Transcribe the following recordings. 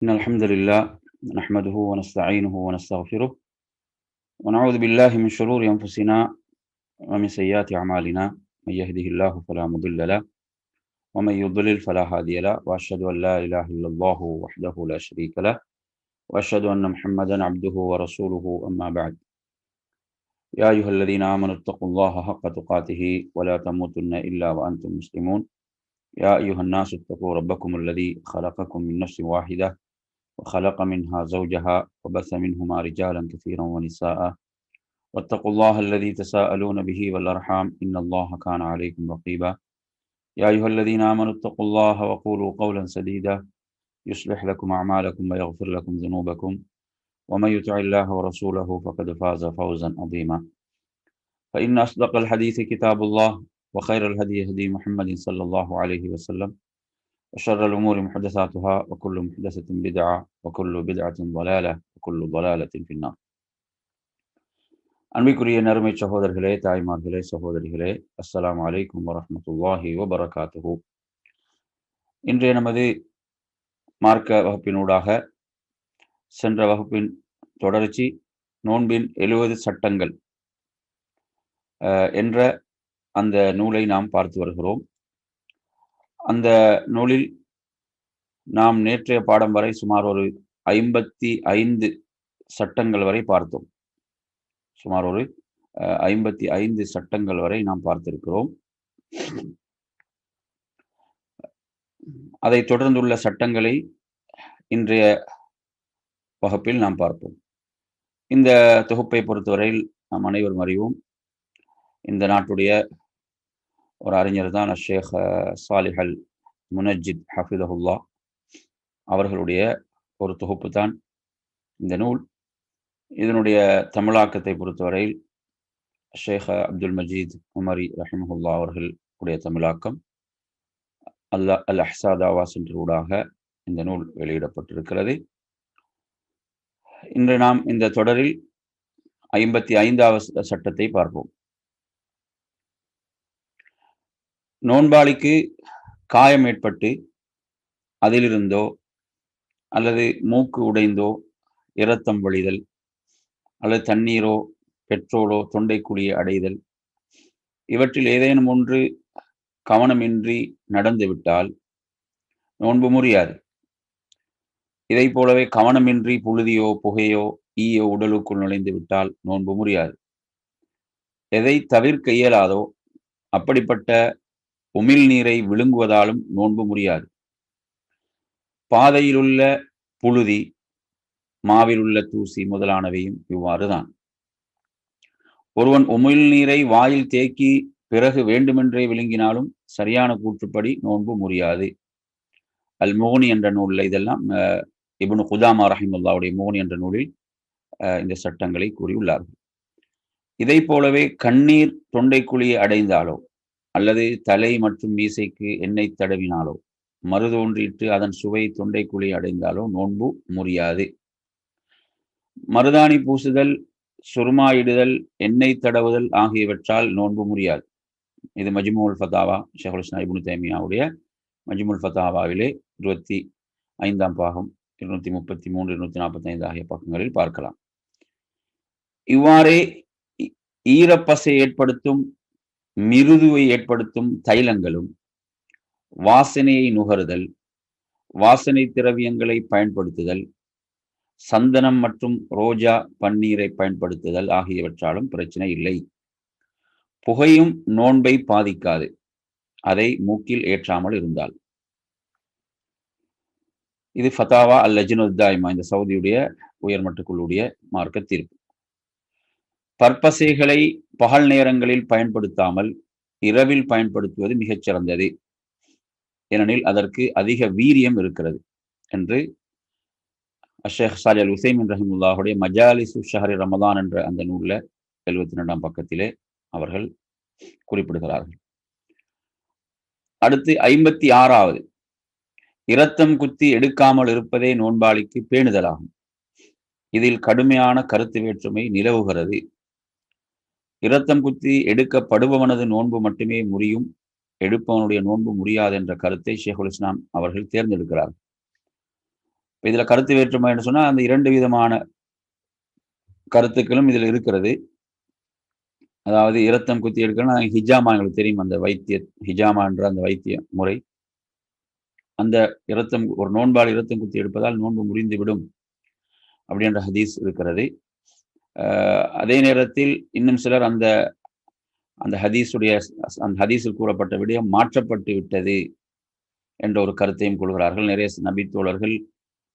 إن الحمد لله نحمده ونستعينه ونستغفره ونعوذ بالله من شرور أنفسنا ومن سيئات أعمالنا من يهده الله فلا مضل له ومن يضلل فلا هادي له وأشهد أن لا إله إلا الله وحده لا شريك له وأشهد أن محمدا عبده ورسوله أما بعد يا أيها الذين آمنوا اتقوا الله حق تقاته ولا تموتن إلا وأنتم مسلمون يا أيها الناس اتقوا ربكم الذي خلقكم من نفس واحدة وخلق منها زوجها وبث منهما رجالا كثيرا ونساء واتقوا الله الذي تساءلون به والأرحام إن الله كان عليكم رقيبا يا أيها الذين آمنوا اتقوا الله وقولوا قولا سديدا يصلح لكم أعمالكم ويغفر لكم ذنوبكم ومن يطع الله ورسوله فقد فاز فوزا عظيما فإن أصدق الحديث كتاب الله وخير الهدي هدي محمد صلى الله عليه وسلم وشر الأمور محدثاتها وكل محدثة بدعة وكل بدعة ضلالة وكل ضلالة في النار. அன்பிற்குரிய நறுமை சகோதரர்களே, தாய்மார்களே, சகோதரிகளே, அஸ்ஸலாமு அலைக்கும் வரஹ்மத்துல்லாஹி வபரகாத்துஹு. இன்றைய நமது மார்க்க வகுப்பினூடாக சென்ற வகுப்பின் தொடர்ச்சி நோன்பின் 70 சட்டங்கள் என்ற அந்த நூலை நாம் பார்த்து வருகிறோம். அந்த நூலில் நாம் நேற்றைய பாடம் வரை சுமார் ஒரு 55 சட்டங்கள் வரை பார்த்தோம். சுமார் ஒரு 55 சட்டங்கள் வரை நாம் பார்த்திருக்கிறோம். அதை தொடர்ந்துள்ள சட்டங்களை இன்றைய வகுப்பில் நாம் பார்ப்போம். இந்த தொகுப்பை பொறுத்தவரையில் நாம் அனைவரும் அறிவோம், இந்த நாட்டுடைய ஒரு அறிஞர் தான் ஷேக் சாலிஹ் அல் முனஜித் ஹஃபிதஹுல்லா அவர்களுடைய ஒரு தொகுப்பு தான் இந்த நூல். இதனுடைய தமிழாக்கத்தை பொறுத்தவரையில் ஷேக் அப்துல் மஜீத் உமரி ரஹிமஹுல்லா அவர்களுடைய தமிழாக்கம் அல் அஹ்ஸா தாவா சென்றூடாக இந்த நூல் வெளியிடப்பட்டிருக்கிறது. இன்று நாம் இந்த தொடரில் 55வது சட்டத்தை பார்ப்போம். நோன்பாளிக்கு காயம் ஏற்பட்டு அதிலிருந்தோ அல்லது மூக்கு உடைந்தோ இரத்தம் வழிதல் அல்லது தண்ணீரோ பெட்ரோலோ தொண்டைக்குழியை அடைதல், இவற்றில் ஏதேனும் ஒன்று கவனமின்றி நடந்துவிட்டால் நோன்பு முறியாது. இதை போலவே கவனமின்றி புழுதியோ புகையோ ஈயோ உடலுக்குள் நுழைந்து விட்டால் நோன்பு முறியாது. எதை தவிர்க்க இயலாதோ அப்படிப்பட்ட உமிழ் நீரை விழுங்குவதாலும் நோன்பு முறியாது. பாதையிலுள்ள புழுதி, மாவில் உள்ள தூசி முதலானவையும் இவ்வாறுதான். ஒருவன் உமிழ் நீரை வாயில் தேக்கி பிறகு வேண்டுமென்றே விழுங்கினாலும் சரியான கூற்றுப்படி நோன்பு முறியாது. அல் முகனி என்ற நூலில் இதெல்லாம் இப்னு குதாமா ரஹிமுல்லாவுடைய முகனி என்ற நூலில் இந்த சட்டங்களை கூறியுள்ளார்கள். இதை போலவே கண்ணீர் தொண்டைக்குழியை அடைந்தாலோ அல்லது தலை மற்றும் மீசைக்கு எண்ணெய் தடவினாலோ மருதோன்றிட்டு அதன் சுவை தொண்டைக்குழியை அடைந்தாலோ நோன்பு முறியாது. மருதாணி பூசுதல், சுருமாயிடுதல், எண்ணெய் தடவுதல் ஆகியவற்றால் நோன்பு முறியாது. இது மஜ்முல் ஃபதாவா ஷேகுல் இஸ்லாம் இப்னு தைமியாவுடைய மஜ்முல் ஃபதாவாவிலே 25ஆம் பாகம் 233 245 ஆகிய பக்கங்களில் பார்க்கலாம். இவ்வாறே ஈரப்பசை ஏற்படுத்தும் மிருதுவை ஏற்படுத்தும் தைலங்களும், வாசனையை நுகர்தல், வாசனை திரவியங்களை பயன்படுத்துதல், சந்தனம் மற்றும் ரோஜா பன்னீரை பயன்படுத்துதல் ஆகியவற்றாலும் பிரச்சனை இல்லை. புகையும் நோன்பை பாதிக்காது, அதை மூக்கில் ஏற்றாமல் இருந்தால். இது ஃபதாவா அல் லஜ்னத் தாயிமா, இந்த சவுதியுடைய உயர்மட்ட குழுவுடைய மார்க்க தீர்ப்பு. பற்பசைகளை பகல் நேரங்களில் பயன்படுத்தாமல் இரவில் பயன்படுத்துவது மிகச்சிறந்தது, ஏனெனில் அதற்கு அதிக வீரியம் இருக்கிறது என்று ஷேக் சாலிஹ் அல் உசைமின் ரஹிமுல்லாஹுடைய மஜாலிசு ஷஹரி ரமதான் என்ற அந்த நூலில் 72ஆம் பக்கத்திலே அவர்கள் குறிப்பிடுகிறார்கள். அடுத்து 56வது, இரத்தம் குத்தி எடுக்காமல் இருப்பதே நோன்பாளிக்கு பேணுதலாகும். இதில் கடுமையான கருத்து வேற்றுமை நிலவுகிறது. இரத்தம் குத்தி எடுக்கப்படுபவனது நோன்பு மட்டுமே முறியும், எடுப்பவனுடைய நோன்பு முறியாது என்ற கருத்தை ஷேகுல் இஸ்லாம் அவர்கள் தேர்ந்தெடுக்கிறார். இதுல கருத்து வேற்றுமை என்று சொன்னா அந்த 2 விதமான கருத்துக்களும் இதில் இருக்கிறது. அதாவது இரத்தம் குத்தி எடுக்கணும் ஹிஜாமா, எங்களுக்கு தெரியும் அந்த ஹிஜாமா என்ற அந்த வைத்திய முறை. அந்த இரத்தம் ஒரு நோன்பால் இரத்தம் குத்தி எடுப்பதால் நோன்பு முறிந்துவிடும் அப்படி என்ற ஹதீஸ் இருக்கிறது. அதே நேரத்தில் இன்னும் சிலர் அந்த அந்த ஹதீஸில் கூறப்பட்ட விடயம் மாற்றப்பட்டு விட்டது என்ற ஒரு கருத்தையும் கொள்கிறார்கள். நிறைய நபித்தோழர்கள்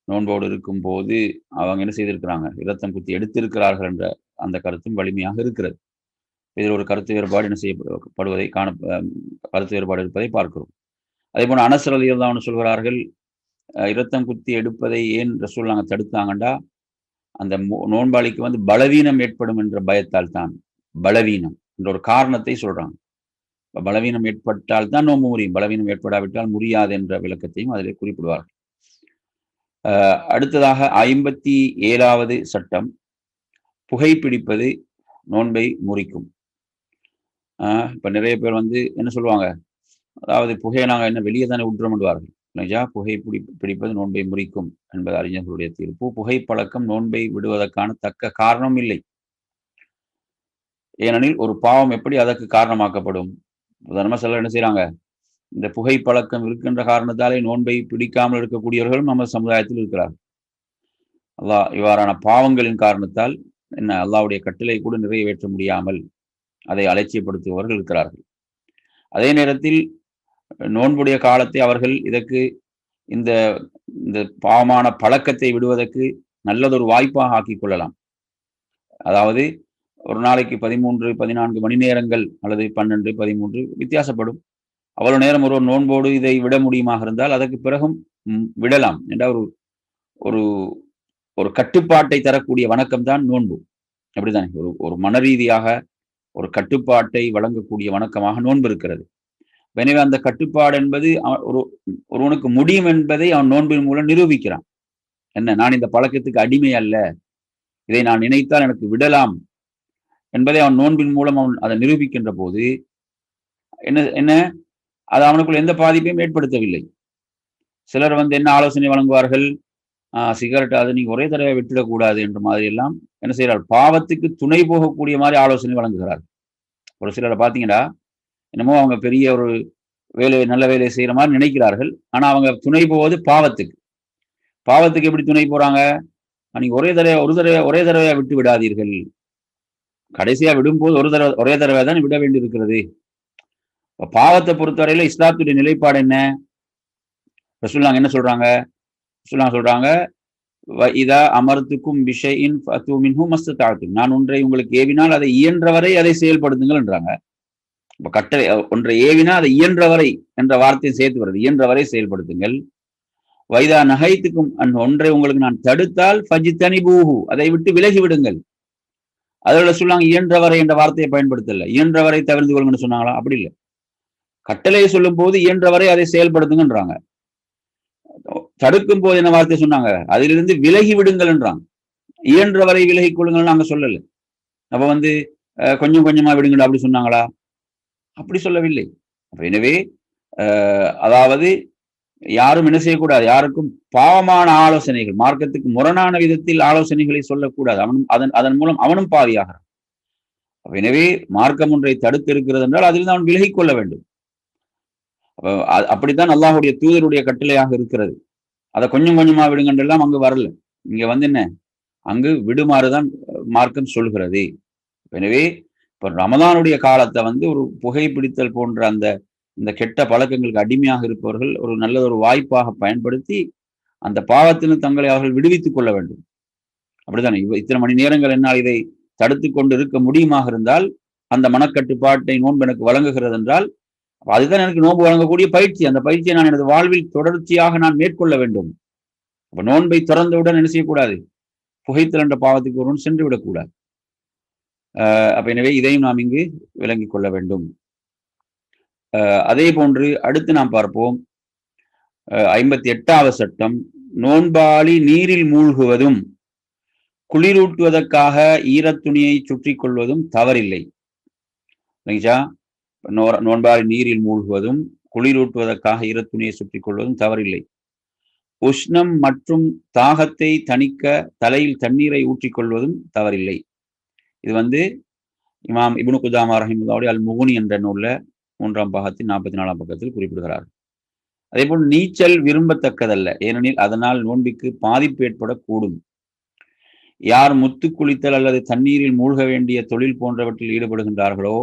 நோன்போடு இருக்கும் போது அவங்க என்ன செய்திருக்கிறாங்க, இரத்தம் குத்தி எடுத்திருக்கிறார்கள் என்ற அந்த கருத்தும் வலிமையாக இருக்கிறது. இதில் ஒரு கருத்து வேறுபாடு என்ன செய்யப்படுவதை கருத்து வேறுபாடு இருப்பதை பார்க்கிறோம். அதே போல அனஸ் ரலியல்லாஹு அன்ஹு சொல்கிறார்கள், இரத்தம் குத்தி எடுப்பதை ஏன் ரசூல் நாங்கள் தடுத்தாங்கண்டா, அந்த நோன்பாளிக்கு வந்து பலவீனம் ஏற்படும் என்ற பயத்தால் தான். பலவீனம் என்ற ஒரு காரணத்தை சொல்றாங்க. பலவீனம் ஏற்பட்டால் தான் நோன்பு முறியும், பலவீனம் ஏற்படாவிட்டால் முடியாது என்ற விளக்கத்தையும் அதிலே குறிப்பிடுவார்கள். அடுத்ததாக 57வது சட்டம், புகைப்பிடிப்பது நோன்பை முறிக்கும். இப்ப நிறைய பேர் வந்து என்ன சொல்லுவாங்க, அதாவது புகையை நாங்கள் என்ன வெளியே தானே விட்டுறோம்வார்கள் இல்லையா. புகை பிடிப்பது நோன்பை முறிக்கும் என்பது அறிஞர்களுடைய தீர்ப்பு. புகைப்பழக்கம் நோன்பை விடுவதற்கான தக்க காரணம் இல்லை. ஏனெனில் ஒரு பாவம் எப்படி அதற்கு காரணமாக்கப்படும்? உதாரணமா சிலர் என்ன செய்யறாங்க, இந்த புகைப்பழக்கம் இருக்கின்ற காரணத்தாலே நோன்பை பிடிக்காமல் இருக்கக்கூடியவர்களும் நம்ம சமுதாயத்தில் இருக்கிறார்கள். அல்லாஹ் இவ்வாறான பாவங்களின் காரணத்தால் என்ன அல்லாஹ்வுடைய கட்டளை கூட நிறைவேற்ற முடியாமல் அதை அலட்சியப்படுத்துபவர்கள் இருக்கிறார்கள். அதே நேரத்தில் நோன்புடைய காலத்தை அவர்கள் இதற்கு இந்த இந்த பாவமான பழக்கத்தை விடுவதற்கு நல்லதொரு வாய்ப்பாக ஆக்கிக் கொள்ளலாம். அதாவது ஒரு நாளைக்கு 13, 14 மணி நேரங்கள் அல்லது 12, 13 வித்தியாசப்படும். அவ்வளவு நேரம் ஒருவர் நோன்போடு இதை விட முடியுமாக இருந்தால் அதற்கு பிறகும் விடலாம் என்ற ஒரு ஒரு கட்டுப்பாட்டை தரக்கூடிய வணக்கம் தான் நோன்பு. அப்படித்தானே? ஒரு மன ரீதியாக ஒரு கட்டுப்பாட்டை வழங்கக்கூடிய வணக்கமாக நோன்பு இருக்கிறது. எனவே அந்த கட்டுப்பாடு என்பது ஒருவனுக்கு முடியும் என்பதை அவன் நோன்பின் மூலம் நிரூபிக்கிறான். என்ன, நான் இந்த பழக்கத்துக்கு அடிமை அல்ல, இதை நான் நினைத்தால் எனக்கு விடலாம் என்பதை அவன் நோன்பின் மூலம் அவன் அதை நிரூபிக்கின்ற போது என்ன அது அவனுக்குள் எந்த பாதிப்பையும் ஏற்படுத்தவில்லை. சிலர் வந்து என்ன ஆலோசனை வழங்குவார்கள், சிகரெட் அதை நீங்க ஒரே தடவை விட்டுடக்கூடாது என்ற மாதிரி எல்லாம் என்ன செய்யறார், பாவத்துக்கு துணை போகக்கூடிய மாதிரி ஆலோசனை வழங்குகிறார். ஒரு சிலரை பார்த்தீங்கன்னா என்னமோ அவங்க பெரிய ஒரு நல்ல வேலையை செய்யற மாதிரி நினைக்கிறார்கள். ஆனா அவங்க துணை போவது பாவத்துக்கு எப்படி துணை போறாங்க, நீங்க ஒரே தடவையா விட்டு விடாதீர்கள், கடைசியா விடும்போது ஒரே தடவை தான் விட வேண்டி இருக்கிறது. பாவத்தை பொறுத்தவரையில இஸ்லாத்துடைய நிலைப்பாடு என்ன? ரசூலுல்லாஹ் என்ன சொல்றாங்க? சொல்றாங்க, இதா அமர்த்துக்கும் பிஷைஇன் ஃபது மின்ஹு மஸ்ததஅதும், நான் ஒன்றை உங்களுக்கு ஏவினால் அதை இயன்றவரை அதை செயல்படுத்துங்கள் என்றாங்க. இப்ப கட்டளை ஒன்றை ஏவினா அதை இயன்றவரை என்ற வார்த்தையை சேர்த்து வருது, இயன்றவரை செயல்படுத்துங்கள். வைதா நஹைத்துக்கும், ஒன்றை உங்களுக்கு நான் தடுத்தால் ஃபஜ்தனிபூஹு, அதை விட்டு விலகி விடுங்கள். அதோட சொல்லாங்க இயன்றவரை என்ற வார்த்தையை பயன்படுத்தல, இயன்றவரை தவிர்த்து கொள்ளுங்கன்னு சொன்னாங்களா? அப்படி இல்லை. கட்டளையை சொல்லும் போது இயன்றவரை அதை செயல்படுத்துங்கன்றாங்க. தடுக்கும் போது என்ன வார்த்தை சொன்னாங்க, அதிலிருந்து விலகி விடுங்கள் என்றாங்க. இயன்றவரை விலகி கொள்ளுங்கள் நாங்க சொல்லல. அப்ப வந்து கொஞ்சம் கொஞ்சமா விடுங்கள் அப்படி சொன்னாங்களா? அப்படி சொல்லவில்லை. எனவே அதாவது யாரும் என்ன செய்யக்கூடாது, யாருக்கும் பாவமான ஆலோசனைகள், மார்க்கத்துக்கு முரணான விதத்தில் ஆலோசனைகளை சொல்லக்கூடாது. அதன் மூலம் அவனும் பாவியாகிறான். எனவே மார்க்கம் ஒன்றை தடுத்து இருக்கிறது என்றால் அதிலிருந்து அவன் விலகிக் கொள்ள வேண்டும். அப்படித்தான் அல்லாஹுடைய தூதருடைய கட்டளையாக இருக்கிறது. அதை கொஞ்சம் கொஞ்சமா விடுங்கன்றெல்லாம் அங்கு வரல. இங்க வந்து என்ன, அங்கு விடுமாறுதான் மார்க்கம் சொல்கிறது. எனவே இப்ப ரமதானுடைய காலத்தை வந்து ஒரு புகைப்பிடித்தல் போன்ற இந்த கெட்ட பழக்கங்களுக்கு அடிமையாக இருப்பவர்கள் ஒரு நல்லதொரு வாய்ப்பாக பயன்படுத்தி அந்த பாவத்திலும் தங்களை அவர்கள் விடுவித்துக் கொள்ள வேண்டும். அப்படித்தானே? இத்தனை மணி நேரங்கள் என்னால் இதை தடுத்து கொண்டு இருக்க முடியுமாக இருந்தால் அந்த மனக்கட்டுப்பாட்டை நோன்பு எனக்கு வழங்குகிறது என்றால் அதுதான் எனக்கு நோன்பு வழங்கக்கூடிய பயிற்சி. அந்த பயிற்சியை நான் எனது வாழ்வில் தொடர்ச்சியாக நான் மேற்கொள்ள வேண்டும். அப்ப நோன்பை திறந்தவுடன் என்ன செய்யக்கூடாது, புகைத்தல் என்ற பாவத்துக்கு ஒருவன் சென்று விடக்கூடாது. அப்ப எனவே இதையும் நாம் இங்கு விளங்கிக் கொள்ள வேண்டும். அதே போன்று அடுத்து நாம் பார்ப்போம் 58வது சட்டம், நோன்பாளி நீரில் மூழ்குவதும் குளிரூட்டுவதற்காக ஈரத்துணியை சுற்றி கொள்வதும் தவறில்லை. நோன்பாளி நீரில் மூழ்குவதும் குளிரூட்டுவதற்காக ஈரத்துணியை சுற்றி கொள்வதும் தவறில்லை. உஷ்ணம் மற்றும் தாகத்தை தணிக்க தலையில் தண்ணீரை ஊற்றிக்கொள்வதும் தவறில்லை. இது இமாம் இப்னு குதாமா ரஹிமத்துல்லாஹி அல் முகுனி என்ற நூல்ல 3ஆம் பாகத்தின் 44ஆம் பக்கத்தில் குறிப்பிடுகிறார். அதேபோல் நீச்சல் விரும்பத்தக்கதல்ல, ஏனெனில் அதனால் நோன்பிற்கு பாதிப்பு ஏற்படக்கூடும். யார் முத்து குளித்தல் அல்லது தண்ணீரில் மூழ்க வேண்டிய தொழில் போன்றவற்றில் ஈடுபடுகின்றார்களோ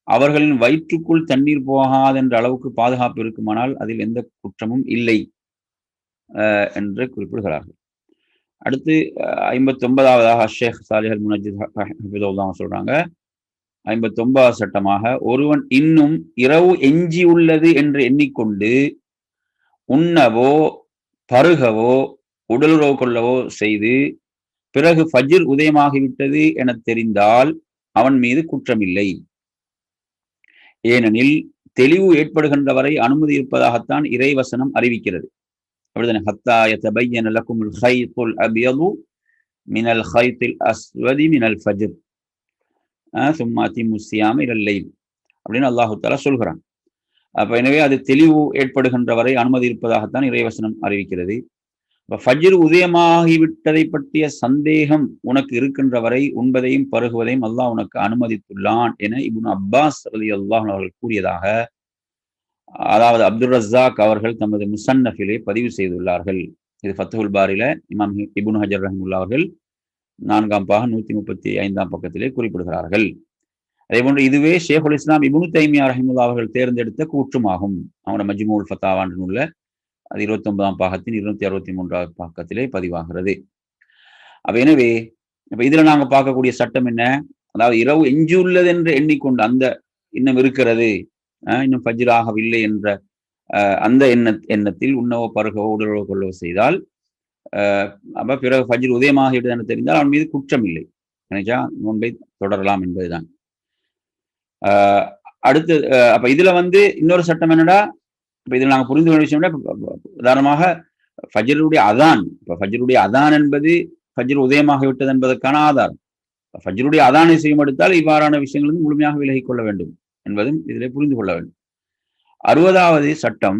அவர்களின் வயிற்றுக்குள் தண்ணீர் போகாதென்ற அளவுக்கு பாதுகாப்பு இருக்குமானால் அதில் எந்த குற்றமும் இல்லை என்று குறிப்பிடுகிறார்கள். அடுத்து 59ஆவதாக ஷேக் சாலிஹ் அல் முனஜ்ஜித் ஹஃபிதுல்லாஹ் சொல்றாங்க, 59வது சட்டமாக, ஒருவன் இன்னும் இரவு எஞ்சி உள்ளது என்று எண்ணிக்கொண்டு உண்ணவோ பருகவோ உடலுறவு கொள்ளவோ செய்து பிறகு ஃபஜ்ர் உதயமாகிவிட்டது என தெரிந்தால் அவன் மீது குற்றமில்லை. ஏனெனில் தெளிவு ஏற்படுகின்ற வரை அனுமதி இருப்பதாகத்தான் இறைவசனம் அறிவிக்கிறது. அப்படிதானே? ஹத்தா யதபய்யன லகுமுல் கைத்துல் அப்யது மினல் கைத்தில் அஸ்வதி மினல் ஃபஜ்ர் சும்மா அத்திம்மு ஸியாம இலல் லைல் அப்படின்னு அல்லாஹு தஆலா சொல்கிறான். அப்ப எனவே அது தெளிவு ஏற்படுகின்ற வரை அனுமதி இருப்பதாகத்தான் இறைவசனம் அறிவிக்கிறது. ஃபஜ்ர் உதயமாகிவிட்டதை பற்றிய சந்தேகம் உனக்கு இருக்கின்ற வரை உண்பதையும் பருகுவதையும் அல்லாஹ் உனக்கு அனுமதித்துள்ளான் என இப்னு அப்பாஸ் ரலியல்லாஹு அன்ஹு அவர்கள் கூறியதாக, அதாவது அப்துல் ரஸாக் அவர்கள் தமது முஸன்னஃபிலே பதிவு செய்துள்ளார்கள். இது ஃபத்ஹுல் பாரில இமாம் இப்னு ஹஜர் ரஹிமத்துல்லாஹி அவர்கள் 4ஆம் பாகம் 135ஆம் பக்கத்திலே குறிப்பிடுகிறார்கள். அதேபோன்று இதுவே ஷேகுல் இஸ்லாம் இப்னு தைமியா ரஹிமத்துல்லாஹி அவர்கள் தேர்ந்தெடுத்த கூற்றுமாகும். அவங்களோட மஜ்மூல் ஃபத்தாவா என்ற நூல்ல அது 29ஆம் பாகத்தின் 263ஆவது பக்கத்திலே பதிவாகிறது. அப்ப எனவே இப்ப இதுல நாங்க பார்க்கக்கூடிய சட்டம் என்ன? அதாவது இரவு எஞ்சியுள்ளது என்று எண்ணிக்கொண்டு அந்த இன்னும் இருக்கிறது, இன்னும் ஃபஜ்ர் ஆகவில்லை என்ற அந்த எண்ணத்தில் உண்ணவோ பருகவோ உடலுறவு கொள்ளவோ செய்தால் அப்ப பிறகு ஃபஜ்ர் உதயமாகிவிட்டது என்று தெரிந்தால் அவன் மீது குற்றம் இல்லை, நினைச்சா நோன்பை தொடரலாம் என்பதுதான். அடுத்து அப்ப இதுல இன்னொரு சட்டம் என்னடா, இப்ப இதில் நாங்கள் புரிந்து கொள்ள விஷயம் உதாரணமாக ஃபஜ்ருடைய அதான், இப்ப ஃபஜ்ருடைய அதான் என்பது ஃபஜ்ர் உதயமாகிவிட்டது என்பதற்கான ஆதாரம். ஃபஜ்ருடைய அதானை செய்யும் எடுத்தால் இவ்வாறான விஷயங்களும் முழுமையாக விலகிக் கொள்ள வேண்டும் என்பதும் இதிலே புரிந்து கொள்ள வேண்டும். 60வது சட்டம்,